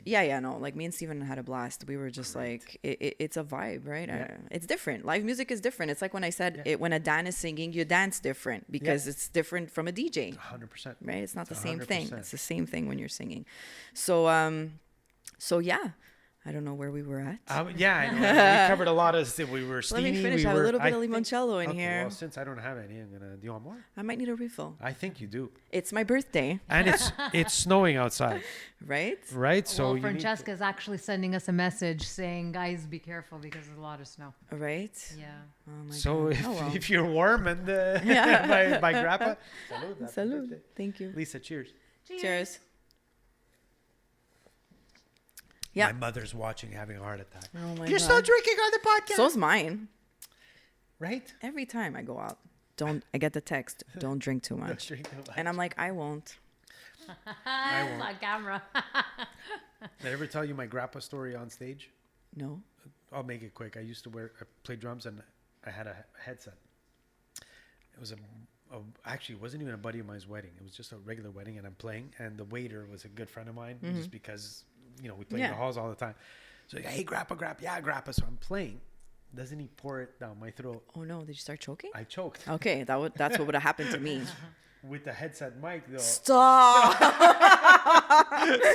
no, like me and Steven had a blast. We were just like, it's a vibe, right? Yeah. It's different. Live music is different. It's like when I said when a Dan is singing, you dance different because it's different from a DJ. 100%. Right? It's not the 100%. same thing. It's the same thing when you're singing. So yeah. I don't know where we were at. I know. We covered a lot of. We were steamy. Let me finish. I have a little bit of limoncello in here. Well, since I don't have any, I'm gonna. Do you want more? I might need a refill. I think you do. It's my birthday. And it's snowing outside. Right. Right. So well, Francesca is actually sending us a message saying, "Guys, be careful because there's a lot of snow." Right. Yeah. Oh my so God. if you're warm and by grappa, salud. Thank you. Lisa, cheers. Cheers. Yeah. My mother's watching, having a heart attack. Oh my You're God. still drinking on the podcast. So's mine. Right? Every time I go out, I get the text, don't drink too much. Drink too much. And I'm like, I won't. I won't. On camera. Did I ever tell you my grappa story on stage? No. I'll make it quick. I played drums and I had a headset. It was actually, it wasn't even a buddy of mine's wedding. It was just a regular wedding, and I'm playing, and the waiter was a good friend of mine, just because we play in the halls all the time. So like, hey, grappa, yeah, grappa. So I'm playing. Doesn't he pour it down my throat? Oh no! Did you start choking? I choked. Okay, that's what would have happened to me. With the headset mic, though. Stop!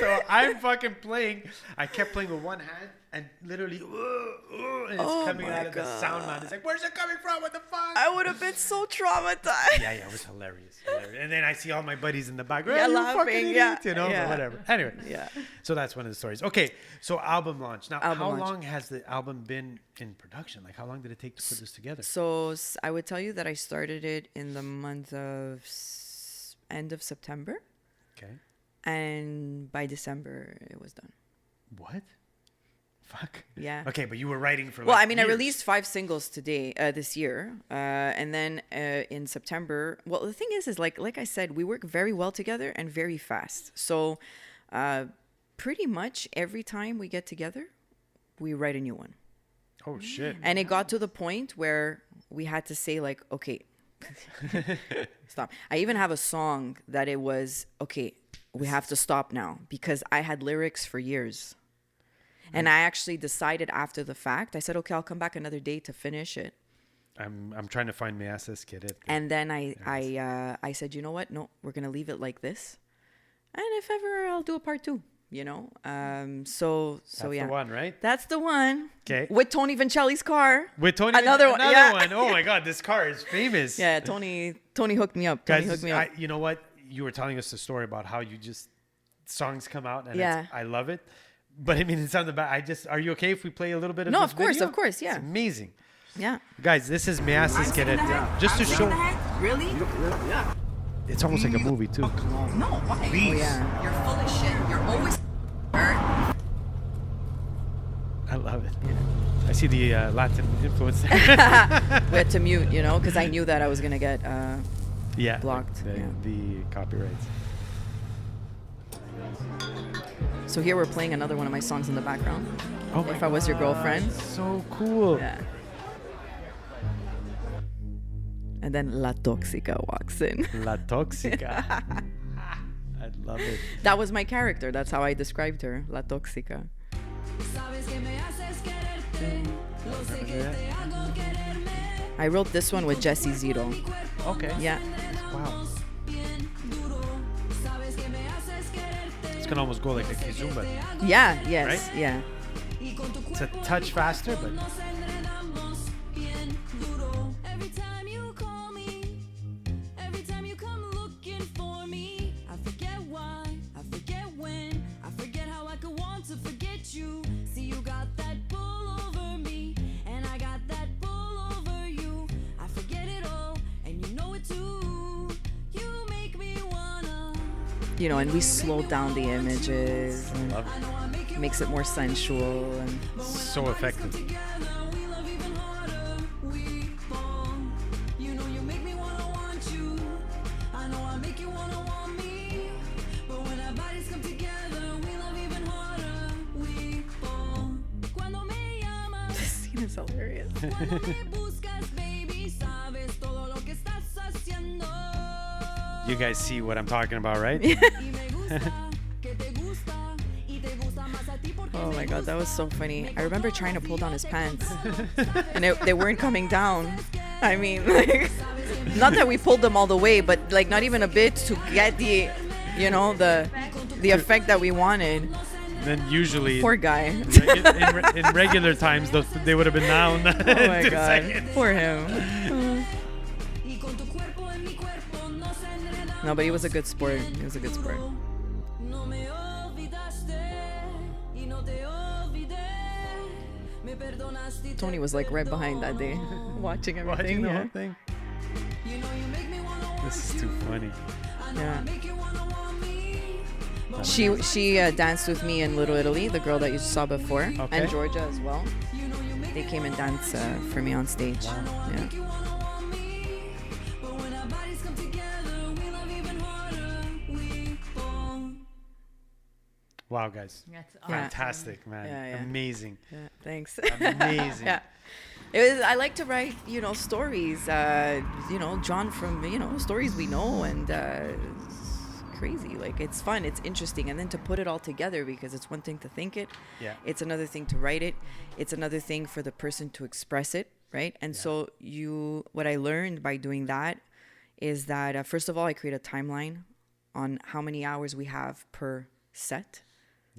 So I'm fucking playing. I kept playing with one hand, and literally, and it's coming out of the sound man. It's like, where's it coming from? What the fuck? I would have been so traumatized. Yeah, it was hilarious. And then I see all my buddies in the back, laughing, but whatever. Anyway, yeah. So that's one of the stories. Okay, so album launch. Now, how launch. long has the album been in production? Like, how long did it take to put this together? So I would tell you that I started it in the month of end of September. Okay. And by December, it was done. What? Fuck. Yeah. Okay, but you were writing for. Well, like I mean, years. I released 5 singles this year, and then in September. Well, the thing is like I said, we work very well together and very fast. So, pretty much every time we get together, we write a new one. Oh shit. And it got to the point where we had to say like, okay, stop. I even have a song that it was, okay, we have to stop now, because I had lyrics for years. And I actually decided after the fact, I said, okay, I'll come back another day to finish it. I'm trying to find Me Haces Querer. And then I said, you know what? No, we're going to leave it like this. And if ever, I'll do a part 2, you know? So That's yeah. the one, right? That's the one. Okay. With Tony Vincelli's car. With Tony. Another one. Yeah. one. Oh my God, this car is famous. Yeah, Tony hooked me up. Guys, Tony hooked me up. you know what? You were telling us the story about how you just, songs come out and Yeah. I love it. But I mean, it's on the back. Are you okay if we play a little bit of No, this of course, video? of course, yeah. It's amazing. Yeah. Guys, this is Me Haces Querer. Just to show. Really? Yeah. It's almost like a movie too. No, why? Oh, yeah. You're full of shit. You're always. I love it. I see the Latin influence there. We had to mute, you know, because I knew that I was going to get Yeah. blocked. The, Yeah. the copyrights. So here we're playing another one of my songs in the background. Oh my If I Was Your Girlfriend. So cool. Yeah. And then La Toxica walks in. La Toxica. I love it. That was my character. That's how I described her, La Toxica. I wrote this one with Jesse Zito. Okay. Yeah. Wow. It's gonna almost go like a kizumba. Yeah, yes, Right? yeah. It's a touch faster, but You know, and we slowed down the images and love it. makes it more sensual. And So effective. this scene is hilarious. You guys see what I'm talking about, right? Oh my God, that was so funny. I remember trying to pull down his pants and they weren't coming down. I mean, like, not that we pulled them all the way, but like not even a bit to get the, you know, the effect that we wanted. Then usually Poor guy. in regular times, they would have been down. Oh my God, poor him. No, but he was a good sport. He was a good sport. Tony was like right behind that day, watching everything. Watching the Yeah. whole thing. This is too funny. Yeah. She danced with me in Little Italy, the girl that you saw before, Okay. and Georgia as well. They came and danced for me on stage. Yeah. Wow, guys. That's Yeah. Fantastic, man. Yeah, yeah. Amazing. Yeah, thanks. Amazing. Yeah. It was, I like to write, you know, stories, you know, drawn from, you know, stories we know, and it's crazy. Like, it's fun, it's interesting. And then to put it all together, because it's one thing to think it, Yeah. it's another thing to write it, it's another thing for the person to express it, right? And so what I learned by doing that is that, first of all, I create a timeline on how many hours we have per set,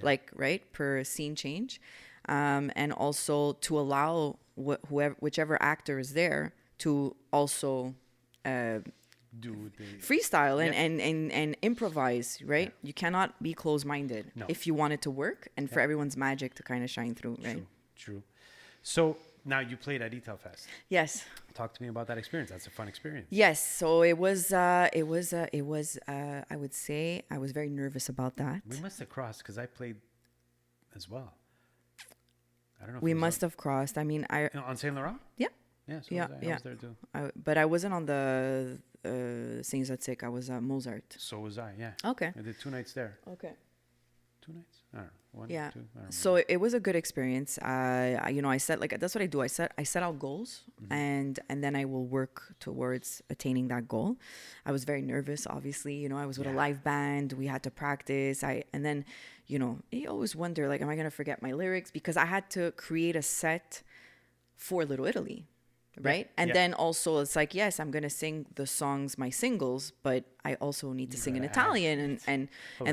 like, right, per scene change. And also to allow whichever actor is there to also Do the freestyle and improvise, right? Yeah. You cannot be closed-minded No. if you want it to work and for everyone's magic to kind of shine through, right? True. So now you played at Etel Fest. Yes. Talk to me about that experience. That's a fun experience. Yes. So it was, I would say I was very nervous about that. We must have crossed because I played as well. I don't know. If We it was must have crossed. I mean, on Saint Laurent. yeah. Yeah. So Yeah, was I. I yeah. was there too. But I wasn't on the Saint Zatzik. I was Mozart. So was I. Yeah. Okay. I did 2 nights there. Okay. 2 nights. I don't know. One, Yeah. 2. I don't So it was a good experience. I set like that's what I do. I set out goals, and then I will work towards attaining that goal. I was very nervous, obviously. I was with a live band. We had to practice. And then, you always wonder, like, am I gonna forget my lyrics? Because I had to create a set for Little Italy. Right. And then also it's like, yes, I'm going to sing the songs, my singles, but I also need to sing in Italian and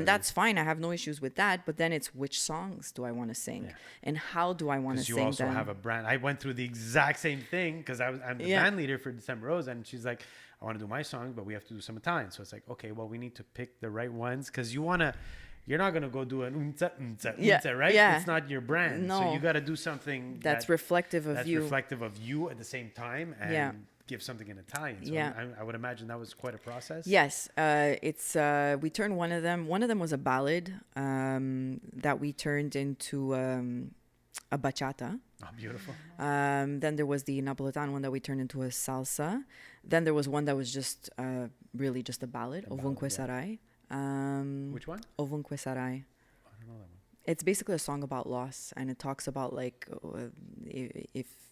that's fine. I have no issues with that. But then it's which songs do I want to sing and how do I want to sing them? Because you also have a brand. I went through the exact same thing because I'm the band leader for December Rose. And she's like, I want to do my songs, but we have to do some Italian. So it's like, okay, well, we need to pick the right ones because you're not going to go do an unza, right? Yeah. It's not your brand. No. So you got to do something that's reflective of you. That's reflective of you at the same time and give something in Italian. So I would imagine that was quite a process. Yes. We turned one of them. One of them was a ballad that we turned into a bachata. Oh, beautiful. Then there was the Napolitan one that we turned into a salsa. Then there was one that was just really just a ballad, Ovunque Sarai. Which one? Ovunque Sarai. I don't know that one. It's basically a song about loss, and it talks about like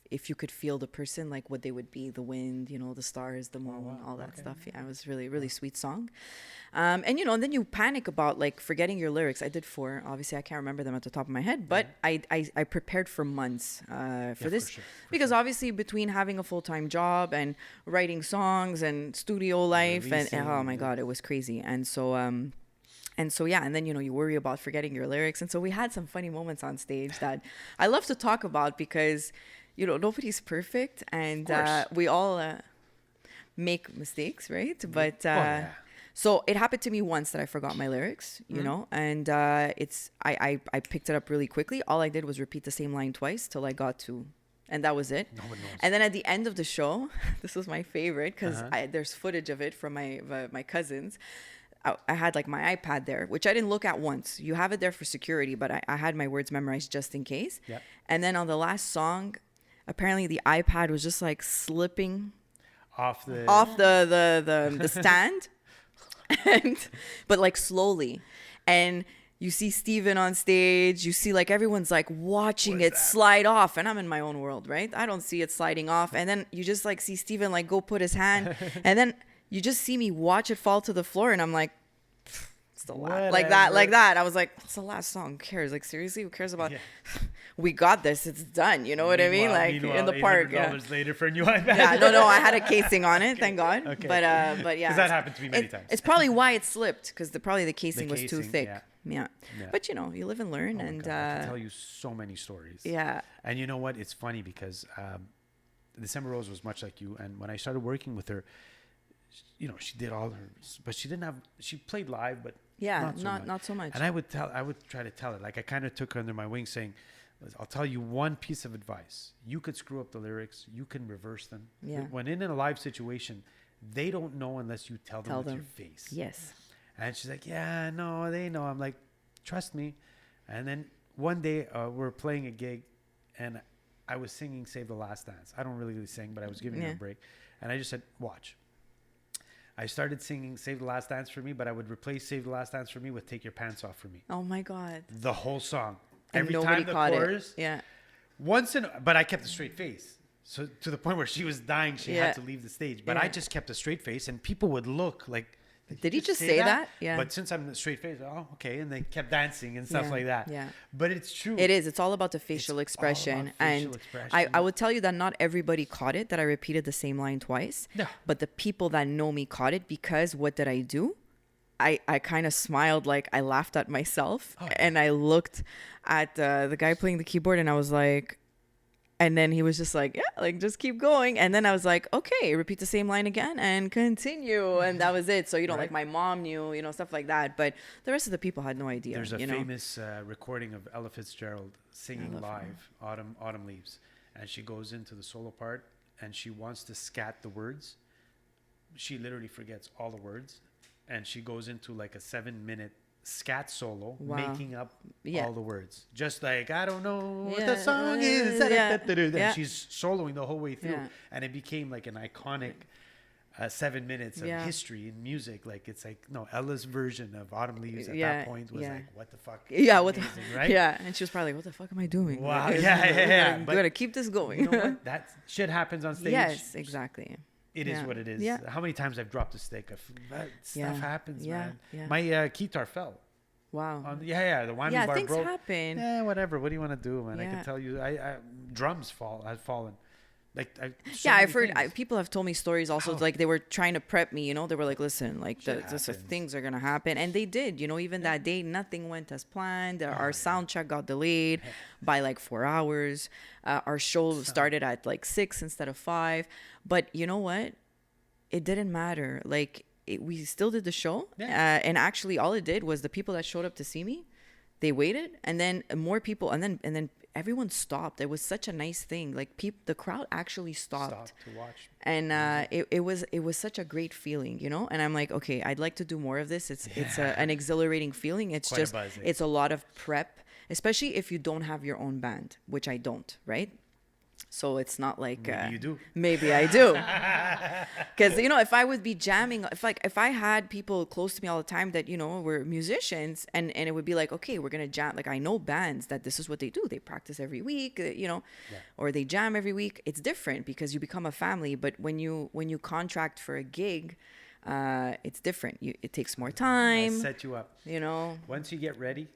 if you could feel the person, like what they would be, the wind, the stars, the moon, all that stuff. Yeah, it was really, really sweet song. And then you panic about like forgetting your lyrics. I did 4. Obviously, I can't remember them at the top of my head, but I prepared for months for this because obviously between having a full-time job and writing songs and studio life and oh my God, it was crazy. And so and then you worry about forgetting your lyrics. And so we had some funny moments on stage that I love to talk about because nobody's perfect and we all make mistakes, right? But so it happened to me once that I forgot my lyrics, and I picked it up really quickly. All I did was repeat the same line twice till I got to, and that was it. No one knows. And then at the end of the show, this was my favorite because there's footage of it from my cousins. I had like my iPad there, which I didn't look at once. You have it there for security, but I had my words memorized just in case. Yep. And then on the last song, apparently the iPad was just like slipping off the stand, but like slowly. And you see Steven on stage, you see like everyone's like watching it slide off, and I'm in my own world, right? I don't see it sliding off. And then you just like see Steven like go put his hand, and then you just see me watch it fall to the floor, and I'm like, it's the last, like that. I was like, it's the last song. Who cares? Like, seriously, who cares about? We got this. It's done. You know what I mean? Like in the park. $800 later for a new iPad. Yeah, no. I had a casing on it, thank God. Okay. But yeah, because that happened to me many times. It's probably why it slipped because probably the casing was too thick. Yeah. But you live and learn, and God, I can tell you so many stories. Yeah. And you know what? It's funny because December Rose was much like you, and when I started working with her, she did all her, but she played live, but not so much. And I would try to tell her, like I kind of took her under my wing saying, I'll tell you one piece of advice. You could screw up the lyrics. You can reverse them. Yeah. When in a live situation, they don't know unless you tell them with your face. Yes. And she's like, yeah, no, they know. I'm like, trust me. And then one day we're playing a gig and I was singing Save the Last Dance. I don't really sing, but I was giving her a break. And I just said, watch. I started singing Save the Last Dance for Me, but I would replace Save the Last Dance for Me with Take Your Pants Off for Me. Oh my God. The whole song. And every nobody time the caught chorus. It. Yeah. But I kept a straight face. So to the point where she was dying, she had to leave the stage. But I just kept a straight face and people would look like, did he just say that? Yeah. But since I'm straight face, okay. And they kept dancing and stuff like that. Yeah. But it's true. It is. It's all about the facial expression. I would tell you that not everybody caught it, that I repeated the same line twice. Yeah. But the people that know me caught it because what did I do? I kind of smiled, like I laughed at myself. Oh. And I looked at the guy playing the keyboard and I was like, and then he was just like, yeah, like just keep going. And then I was like, okay, repeat the same line again and continue. And that was it. So, like my mom knew, stuff like that. But the rest of the people had no idea. There's a famous recording of Ella Fitzgerald singing live Autumn Leaves. And she goes into the solo part and she wants to scat the words. She literally forgets all the words. And she goes into like a 7-minute scat solo, making up all the words. Just like, I don't know what the song is. And she's soloing the whole way through. And it became like an iconic 7 minutes of history in music. Like it's like no, Ella's version of Autumn Leaves at that point was like, what the fuck? Yeah, right? Yeah, and she was probably like, what the fuck am I doing? Wow, Like, yeah. I'm gonna keep this going. You know what? That shit happens on stage. Yes, exactly. It is what it is. Yeah. How many times I've dropped a stick? That stuff happens, man. Yeah. My guitar fell. Wow. The whammy bar things broke. happen. Yeah, whatever. What do you want to do, man? Yeah. I can tell you, drums have fallen. Like, I've heard people have told me stories also. Like they were trying to prep me, they were like, listen, like things are gonna happen, and they did. Even that day nothing went as planned. Our sound check got delayed by like 4 hours. Our show started at like 6 instead of 5. But you know what? It didn't matter. Like we still did the show, and actually all it did was the people that showed up to see me, they waited, and then more people, and then everyone stopped. It was such a nice thing. Like the crowd actually stopped to watch, and it was such a great feeling, And I'm like, okay, I'd like to do more of this. It's an exhilarating feeling. It's quite just it's a lot of prep, especially if you don't have your own band, which I don't, right? So it's not like maybe you do. Maybe I do, because if I would be jamming, if I had people close to me all the time that were musicians, and it would be like, okay, we're gonna jam. Like I know bands that this is what they do. They practice every week, or they jam every week. It's different because you become a family. But when you contract for a gig, it's different. It takes more time. I set you up. Once you get ready.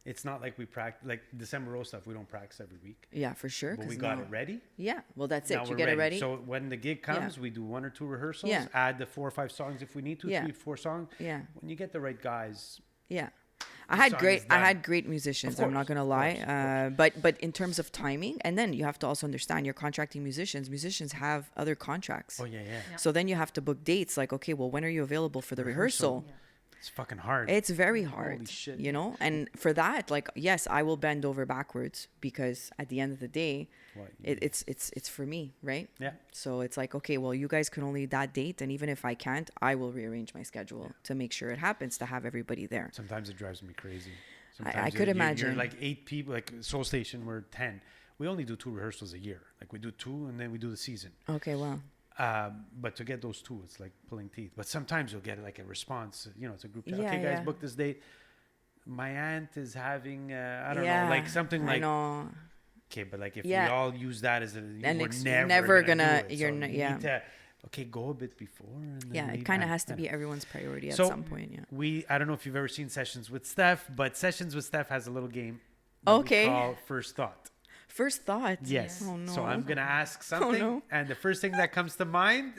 It's not like we practice, like December Rose stuff, we don't practice every week. Yeah, for sure. But we got it ready. Yeah, well, that's now it. You get it ready. So when the gig comes, we do 1 or 2 rehearsals, add the 4 or 5 songs if we need to, 3, 4 songs. Yeah. When you get the right guys. Yeah. I had great musicians. I'm not gonna lie, but in terms of timing, and then you have to also understand you're contracting musicians. Musicians have other contracts. Oh yeah. So then you have to book dates. Like, okay, well, when are you available for the rehearsal? Yeah. It's fucking hard. It's very hard. Holy shit. And for that, like, yes, I will bend over backwards because at the end of the day, it's for me, right? Yeah. So it's like, okay, well, you guys can only that date, and even if I can't, I will rearrange my schedule to make sure it happens to have everybody there. Sometimes it drives me crazy. I could imagine. You're like 8 people, like Soul Station, we're 10. We only do 2 rehearsals a year. Like we do 2 and then we do the season. Okay, well. But to get those 2, it's like pulling teeth. But sometimes you'll get like a response. It's a group chat. Okay, guys, book this date. My aunt is having, I don't know, like something like. I know. Okay, but like if we all use that as we're never gonna. You're need to, okay, go a bit before. And then it kind of has to be everyone's priority at some point. Yeah. I don't know if you've ever seen Sessions with Stef, but Sessions with Stef has a little game. Okay. We call First Thought. First thought. Yes. Oh, no. So I'm gonna ask something, and the first thing that comes to mind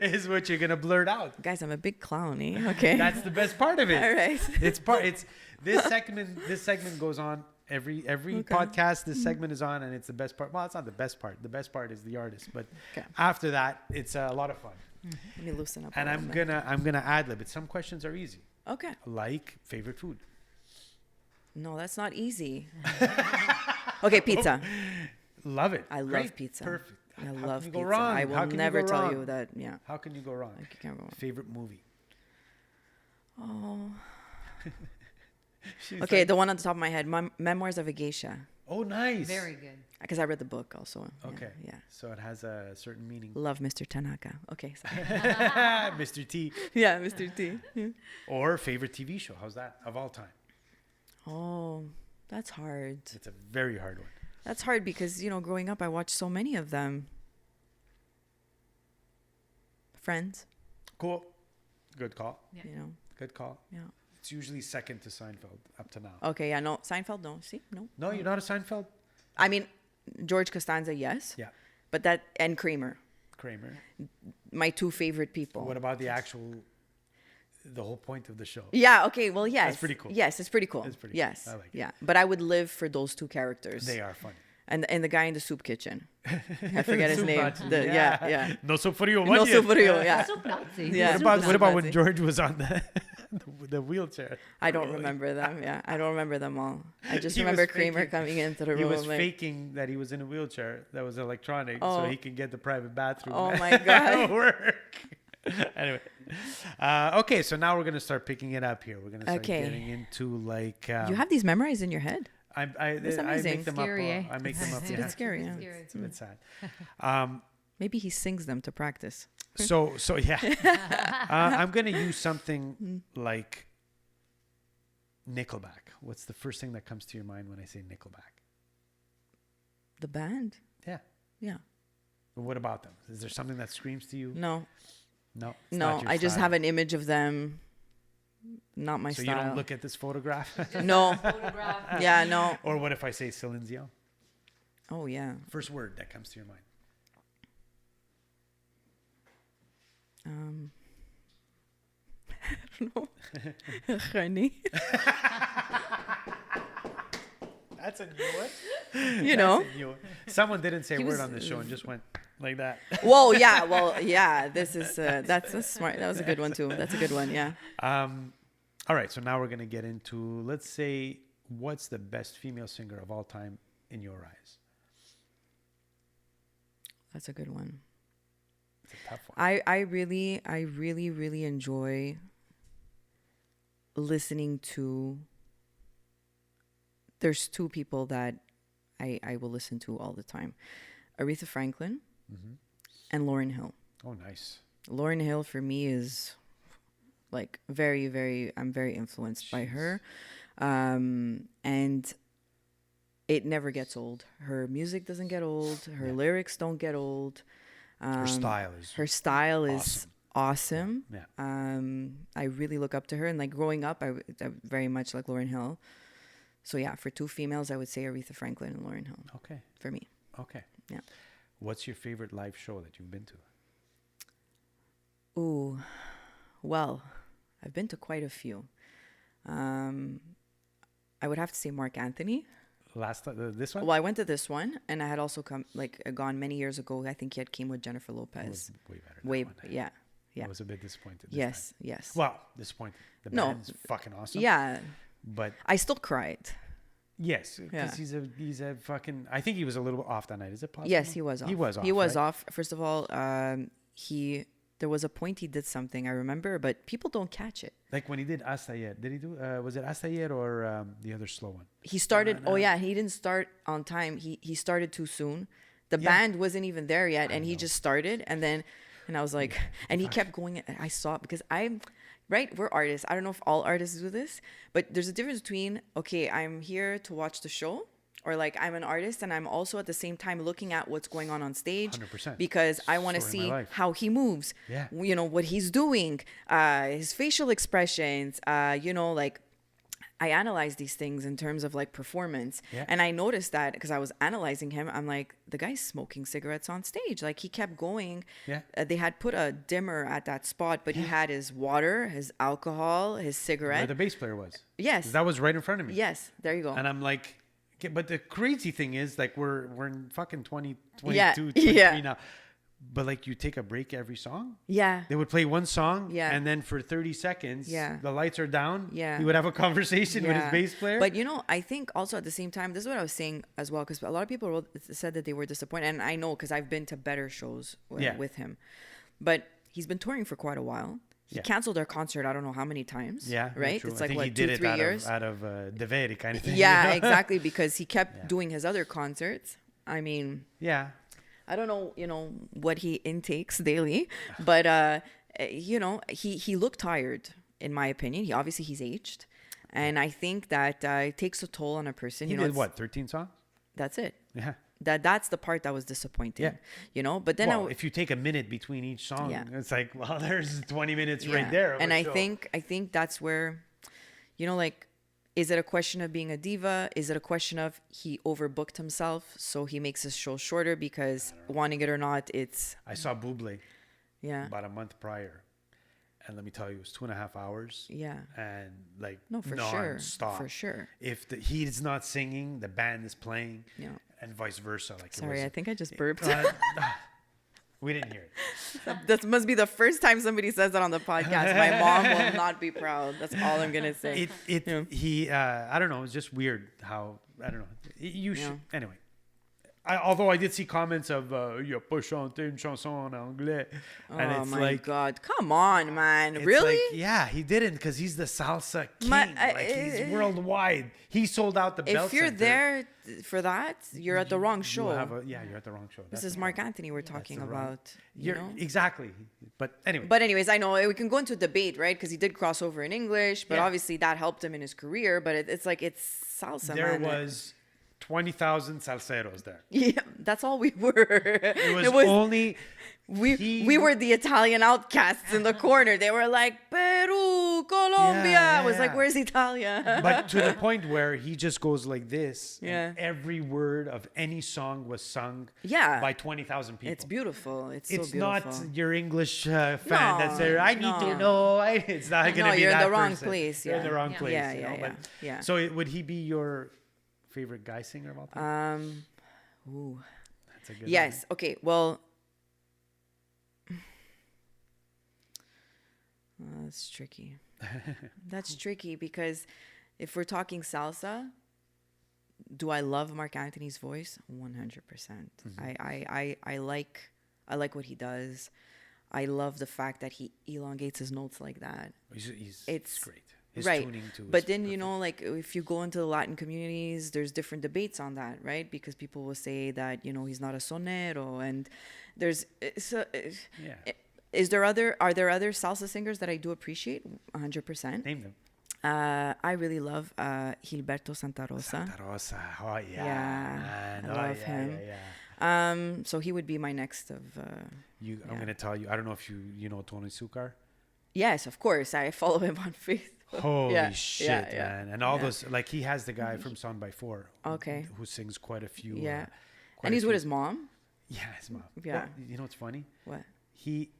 is what you're gonna blurt out. Guys, I'm a big clown, eh? Okay. That's the best part of it. All right. It's this segment. This segment goes on every podcast. This segment is on, and it's the best part. Well, it's not the best part. The best part is the artist, but after that, it's a lot of fun. Let me loosen up. And I'm gonna ad-lib it. Some questions are easy. Okay. Like favorite food. No, that's not easy. Okay, pizza. Love it. I love pizza. Perfect. I love pizza. Wrong? I will never tell you that. Yeah. How can you go wrong? Like, you can't go wrong. Favorite movie. Oh. Okay, the one on the top of my head, Memoirs of a Geisha. Oh, nice. Very good. Because I read the book also. Okay. Yeah. So it has a certain meaning. Love Mr. Tanaka. Okay. Sorry. Mr. T. Yeah, Mr. T. Yeah. Or favorite TV show. How's that? Of all time. Oh, that's hard. It's a very hard one. That's hard because, growing up, I watched so many of them. Friends. Cool. Good call. Yeah. Good call. Yeah. It's usually second to Seinfeld up to now. Okay, yeah, no. Seinfeld, no. See? No. No, you're not a Seinfeld? I mean, George Costanza, yes. Yeah. But and Kramer. My 2 favorite people. What about the whole point of the show? Yeah, okay, well, yes. That's pretty cool. Yes, it's pretty cool. It's pretty yes. cool. I like it. Yeah, but I would live for those 2 characters. They are funny. And the guy in the soup kitchen. I forget his name. Yeah. No soup for you. No soup for you, yeah. Soup Nazi. Yeah. What about when George was on the wheelchair? I don't remember them. Yeah, I don't remember them all. I just remember Kramer coming into the room. He was faking that he was in a wheelchair that was electronic, so he can get the private bathroom. Oh my god! Work. Anyway, okay, so now we're gonna start picking it up here. We're gonna start getting into like. You have these memorized in your head. I make them scary, up. I make them up. It's a bit scary. Yeah. It's a bit sad. Maybe he sings them to practice. So yeah. I'm going to use something like Nickelback. What's the first thing that comes to your mind when I say Nickelback? The band? Yeah. Yeah. But what about them? Is there something that screams to you? No. No. No, I just have an image of them. Not my style. style. So you don't look at this photograph? No. Yeah, no. Or what if I say Celine Dion? Oh, yeah. First word that comes to your mind. I don't know. Honey. That's a new one. You know. Someone didn't say a word on the show and just went like that. Whoa, yeah. Well, yeah. This is that's a smart. That was a good one too. That's a good one. Yeah. All right. So now we're gonna get into, let's say, what's the best female singer of all time in your eyes? That's a good one. It's a tough one. I really enjoy listening to. There's two people that I will listen to all the time. Aretha Franklin and Lauryn Hill. Oh, nice. Lauryn Hill for me is like I'm very influenced by her. And it never gets old. Her music doesn't get old. Her lyrics don't get old. Her style is awesome. Yeah. I really look up to her. And like growing up, I very much like Lauryn Hill. So yeah, for two females, I would say Aretha Franklin and Lauryn Hill. Okay. For me. Okay. Yeah. What's your favorite live show that you've been to? Ooh, well, I've been to quite a few. I would have to say Mark Anthony. This one? Well, I went to this one, and I had also gone many years ago. I think he came with Jennifer Lopez. It was way better. Yeah. I was a bit disappointed. Yes. Well, disappointed. The band's fucking awesome. Yeah. But I still cried. Yes, because he's a fucking. I think he was a little off that night. Is it possible? Yes, he was off. He was right? off. First of all, there was a point he did something I remember, but people don't catch it. Like when he did Astayed. Did he do? Was it Astayed or the other slow one? He started. Oh yeah, he didn't start on time. He started too soon. The band wasn't even there yet, and he just started, and I was like, and he kept going. I saw it because we're artists. I don't know if all artists do this, but there's a difference between, okay, I'm here to watch the show, or like I'm an artist and I'm also at the same time looking at what's going on stage 100%. Because I want to see how he moves, what he's doing, his facial expressions, like I analyze these things in terms of like performance. Yeah. And I noticed that because I was analyzing him, I'm like, the guy's smoking cigarettes on stage. Like he kept going. Yeah. They had put a dimmer at that spot, but he had his water, his alcohol, his cigarette. Where the bass player was. Yes. That was right in front of me. Yes. There you go. And I'm like, okay, but the crazy thing is like we're in fucking 2022, 23 now. But like you take a break every song. Yeah. They would play one song. Yeah. And then for 30 seconds, the lights are down. Yeah. He would have a conversation with his bass player. But I think also at the same time, this is what I was saying as well, because a lot of people said that they were disappointed. And I know because I've been to better shows with him. But he's been touring for quite a while. He canceled our concert, I don't know how many times. Yeah. Right? True. It's like, what, 2-3 years? Out of Deveri kind of thing. Yeah, exactly. Because he kept doing his other concerts. I mean. Yeah. I don't know, what he intakes daily, but he looked tired, in my opinion. He's aged, and I think that it takes a toll on a person. He did what, 13 songs? That's it. Yeah. That's the part that was disappointing. Yeah. But then if you take a minute between each song, it's like, well, there's 20 minutes right there. And I think that's where, is it a question of being a diva? Is it a question of he overbooked himself, so he makes his show shorter because wanting it or not, it's... I saw Bublé about a month prior. And let me tell you, it was 2.5 hours. Yeah. And like for non-stop. For sure. If he is not singing, the band is playing. Yeah. And vice versa. Like Sorry, I think I just burped. We didn't hear it. That must be the first time somebody says that on the podcast. My mom will not be proud. That's all I'm gonna say. I don't know. It's just weird how, I don't know. You should, anyway. Although I did see comments of il a pas chanté une chanson en anglais, and Oh it's my like, God. Come on, man. it's Really? like, yeah, he didn't, because he's the salsa king. My- like he's worldwide. He sold out the Bell If you're Center. there for that, you're at the wrong You show. you're at the wrong show. This That's is the Mark problem. Anthony we're talking the wrong- about. You know? Exactly. But anyway. But anyways, I know we can go into debate, right? Because he did cross over in English, but Yeah. obviously that helped him in his career. But it's like it's salsa, there man. was 20,000 salseros there. Yeah, that's all we were. It was only we were the Italian outcasts in the corner. They were like Peru, Colombia. Yeah, I was like, yeah. where's Italia? but to the point where he just goes like this. Yeah. And every word of any song was sung Yeah. by 20,000 people. It's beautiful. It's It's so beautiful. not your English fan that's there. I need no. to know. It's not going to No, be you're in that the wrong person. place, You're in yeah. the wrong Yeah. place. Yeah, you know? yeah, But, yeah. So would he be your favorite guy singer of all time? Ooh. That's a good Yes. Okay. Well, that's tricky. That's tricky because if we're talking salsa, do I love Mark Anthony's voice? 100%. I like what he does. I love the fact that he elongates his notes like that. It's great. His right. tuning too. But is then, perfect. like if you go into the Latin communities, there's different debates on that, right? Because people will say that, he's not a sonero, and there's Yeah. are there other salsa singers that I do appreciate? 100%. Name them. I really love Gilberto Santa Rosa. Santa Rosa. Oh, yeah. Yeah, Man. I Oh, love yeah, him. Yeah, yeah. So he would be my next of. I'm going to tell you. I don't know if you know Tony Sukar. Yes, of course. I follow him on Facebook. Holy Yeah, shit, yeah, yeah. man. And all those, like, he has the guy from Sound by Four. Okay. Who sings quite a few. Yeah. quite And a he's with few- his mom. Yeah, his mom. Yeah. Well, you know what's funny? What? He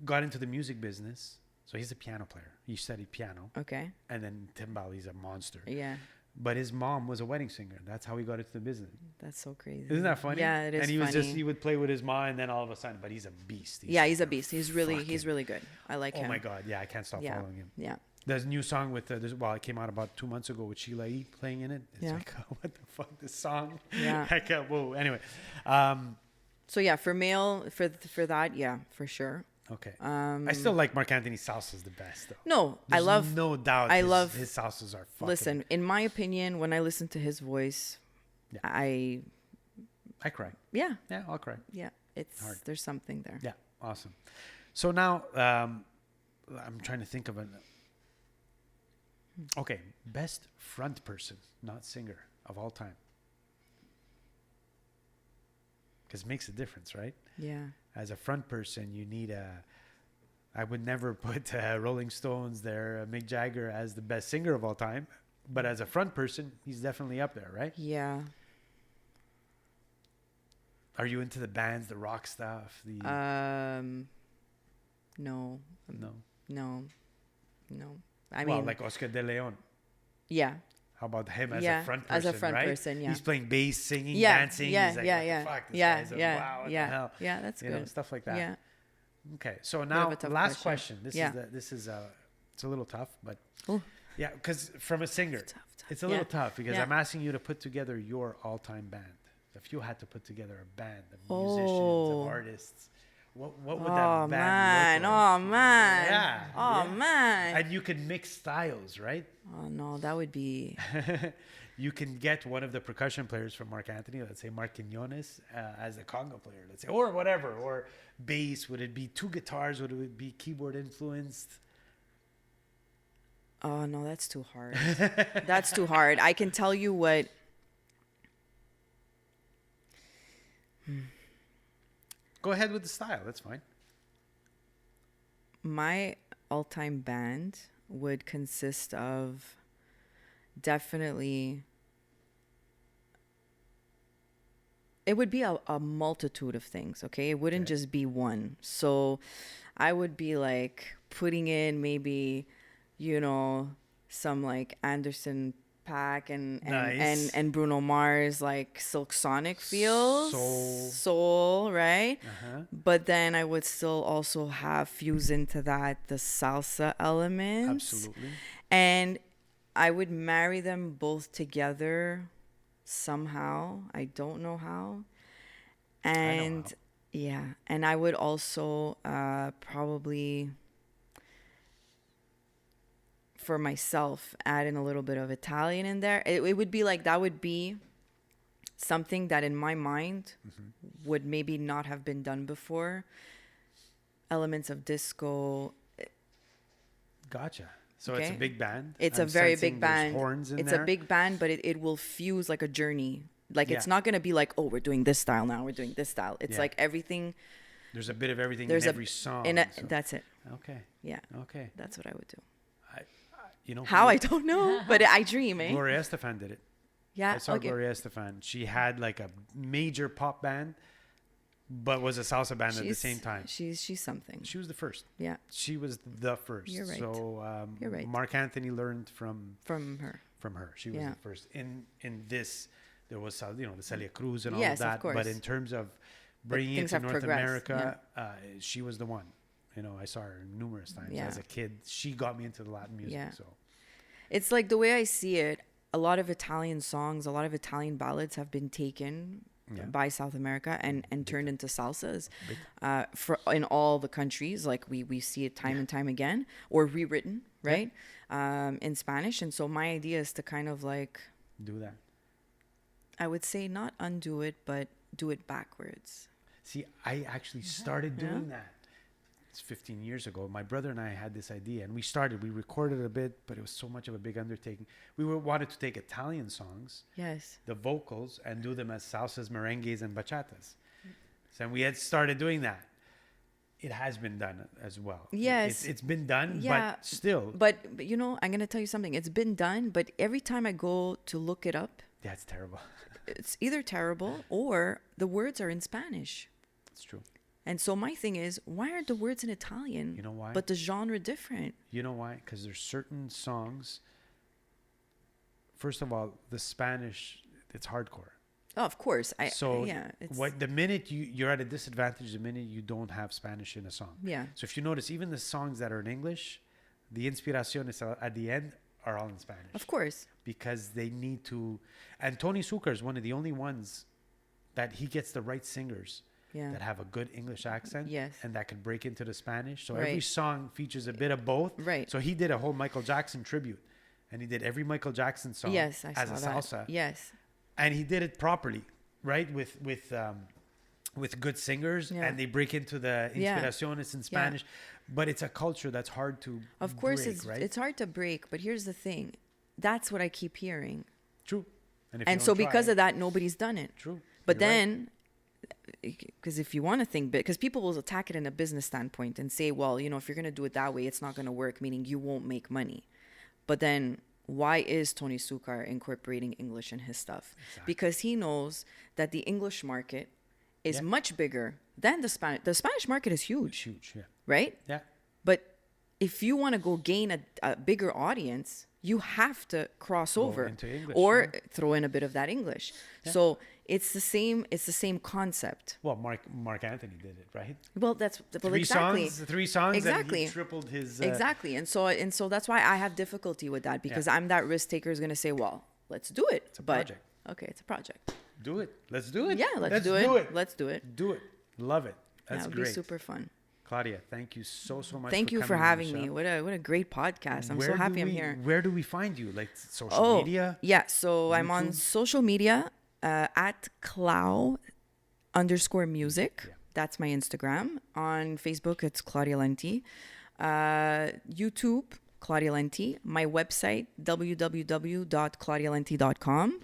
got into the music business. So he's a piano player. He studied piano. Okay. And then Timbali's a monster. Yeah. But his mom was a wedding singer. That's how he got into the business. That's so crazy. Isn't that funny? Yeah, it is And he was funny. he would play with his mom, and then all of a sudden, but he's a beast. He's a beast. He's fucking- really good. I like Oh him. my God. Yeah, I can't stop Yeah. following him. Yeah. There's a new song with, it came out about 2 months ago with Sheila E. playing in it. It's Yeah. like, what the fuck, this song? Yeah. Like, whoa. Anyway. So yeah, for male, for that, yeah, for sure. Okay. I still like Mark Anthony salsa's the best, though. No, I There's love. no doubt. I love his salsas are fucking. Listen, in my opinion, when I listen to his voice, Yeah. I cry. yeah, Yeah, I'll cry. yeah, it's Hard. there's something there. Yeah, awesome. So now I'm trying to think of an. Okay, best front person, not singer, of all time. Because it makes a difference, right? Yeah. As a front person, you need I would never put Rolling Stones there, Mick Jagger as the best singer of all time. But as a front person, he's definitely up there, right? Yeah. Are you into the bands, the rock stuff? The No. no. No. No. I Well, mean, like Oscar de Leon. Yeah. How about him as Yeah, a front person? as a front right? person, yeah. He's playing bass, singing, Yeah. dancing. Yeah. He's like, yeah. what Yeah. the fuck? This yeah. guy's a, Yeah. wow, what yeah. the hell? Yeah. That's You good. know, stuff like that. Yeah. Okay, so of now a tough last question. question. Yeah. This is it's a little tough, but Ooh. yeah, because from a singer, Tough. it's a Yeah. little tough because Yeah. I'm asking you to put together your all-time band. If you had to put together a band of musicians, of artists, what would that band look like? Oh man. Yeah. Oh yeah. man. And you can mix styles, right? Oh no, that would be. You can get one of the percussion players from Mark Anthony, let's say Mark Quinones, as a conga player, let's say, or whatever, or bass. Would it be two guitars? Would it be keyboard influenced? Oh no, that's too hard. That's too hard. I can tell you what. Go ahead with the style. That's fine. My all-time band would consist of definitely. It would be a multitude of things, okay? It wouldn't just be one. So I would be like putting in maybe, some like Anderson Paak Nice. and Bruno Mars, like Silk Sonic feels. Soul, right? Uh-huh. But then I would still also have fuse into that the salsa elements. Absolutely. And I would marry them both together somehow. I don't know how. I know And how. yeah, and I would also probably for myself add in a little bit of Italian in there. It would be like that would be something that in my mind would maybe not have been done before. Elements of disco. Gotcha. So it's a Okay. big band. It's I'm a very sensing big there's band. horns in It's there. a big band, but it will fuse like a journey. Like it's Yeah. not going to be like, oh, we're doing this style now. We're doing this style. It's Yeah. like everything. There's a bit of everything There's in a every song. so- That's it. Okay. Yeah, Okay. that's what I would do. You know How who- I don't know, but I dream, eh? Gloria Estefan did it. Yeah. I saw Okay. Gloria Estefan. She had like a major pop band, but was a salsa band at the same time. She's something. She was the first. Yeah, She was the first. You're right. So You're right. Mark Anthony learned from from her. her. She was Yeah. the first. In this, there was the Celia Cruz and all Yes, of of that. course. But in terms of bringing it things to have North progressed, America, she was the one. I saw her numerous times Yeah. as a kid. She got me into the Latin music. Yeah. So It's like the way I see it. A lot of Italian songs, a lot of Italian ballads have been taken Yeah. by South America and turned into salsas Big for in all the countries. Like we see it time and time again, or rewritten, right, in Spanish. And so my idea is to kind of like, do that. I would say not undo it, but do it backwards. See, I actually started doing that. It's 15 years ago. My brother and I had this idea, and we recorded a bit, but it was so much of a big undertaking. We wanted to take Italian songs, Yes. the vocals, and do them as salsas, merengues, and bachatas. So we had started doing that. It has been done as well. Yes. It's been done, Yeah, but still. But I'm going to tell you something. It's been done, but every time I go to look it up, That's terrible. it's either terrible or the words are in Spanish. It's true. And so my thing is, why are the words in Italian? You know why? But the genre different? You know why? Because there's certain songs. First of all, the Spanish, it's hardcore. Oh, of course. So It's, the minute you're at a disadvantage, the minute you don't have Spanish in a song. Yeah. So if you notice, even the songs that are in English, the inspiraciones at the end are all in Spanish. Of course. Because they need to. And Tony Zucker is one of the only ones that he gets the right singers Yeah. that have a good English accent. Yes. And that can break into the Spanish. So every Right. song features a bit of both. Right. So he did a whole Michael Jackson tribute. And he did every Michael Jackson song Yes, I as saw a that. salsa. Yes. And he did it properly, right? With good singers, Yeah. and they break into the Yeah. inspiraciones in Spanish. But it's a culture that's hard to Of course, break, it's right? it's hard to break. But here's the thing. That's what I keep hearing. True. And, if you And don't so because try, of that, nobody's done it. true. But You're right. then, because if you want to think, because people will attack it in a business standpoint and say, well, if you're going to do it that way, it's not going to work, meaning you won't make money. But then why is Tony Zucker incorporating English in his stuff? Exactly. Because he knows that the English market is Yeah. much bigger than the Spanish. The Spanish market is It's huge, huge, yeah. right? Yeah. But if you want to go gain a bigger audience, you have to cross over into English, or yeah. throw in a bit of that English. So it's the same concept. Well, Mark Anthony did it, right? Well, Three exactly. songs, Exactly. and he tripled his. Exactly. And so that's why I have difficulty with that, because I'm that risk taker is going to say, well, let's do it. It's a But project. okay, it's a project. Do it. Let's do it. Yeah, let's do it. Let's do it. Do it. Love it. That's That would great. be super fun. Claudia, thank you so much. Thank you for coming on the having show. me. What a great podcast. I'm Where so do happy I'm we- here. Where do we find you? Like social media? Yeah. So I'm on YouTube? social media at Clau_music. Yeah. That's my Instagram. On Facebook, it's Claudia Lenti. YouTube, Claudia Lenti. My website, www.claudialenti.com.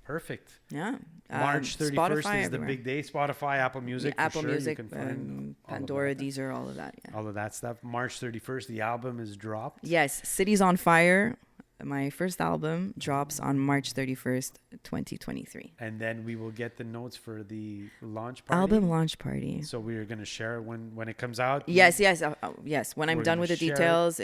Perfect. Yeah. March 31st Spotify, is the everywhere. big day. Spotify, Apple Music, for Apple sure. Music, You can find all of Pandora, that. Deezer, all of that. Yeah. All of that stuff. March 31st, the album is dropped. Yes, Cities on Fire. My first album drops on March 31st, 2023. And then we will get the notes for the launch party. Album launch party. So we are going to share it when it comes out. Yes. When I'm We're done gonna with the share it. details,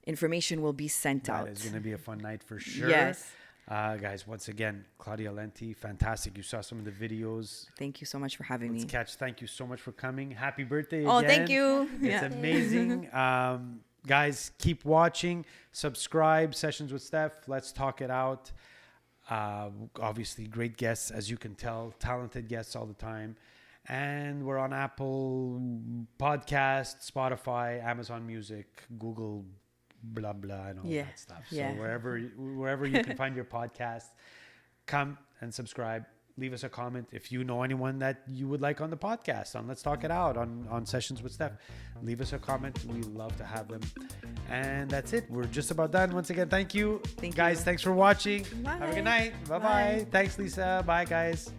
information will be sent That out. is going to be a fun night for sure. Yes. Guys, once again, Claudia Lenti, fantastic. You saw some of the videos. Thank you so much for having me. Thank you so much for coming. Happy birthday Oh, again. thank you. It's Yeah. amazing. Guys, keep watching. Subscribe. Sessions with Stef. Let's talk it out. Obviously, great guests, as you can tell, talented guests all the time. And we're on Apple Podcast, Spotify, Amazon Music, Google, blah, blah, and all that stuff. So wherever you can find your podcast, come and subscribe. Leave us a comment if you know anyone that you would like on the podcast, on Let's Talk It Out, on Sessions with Stef. Leave us a comment. We love to have them. And that's it. We're just about done. Once again, thank you. Guys, thanks for watching. Bye. Have a good night. Bye-bye. Thanks, Lisa. Bye, guys.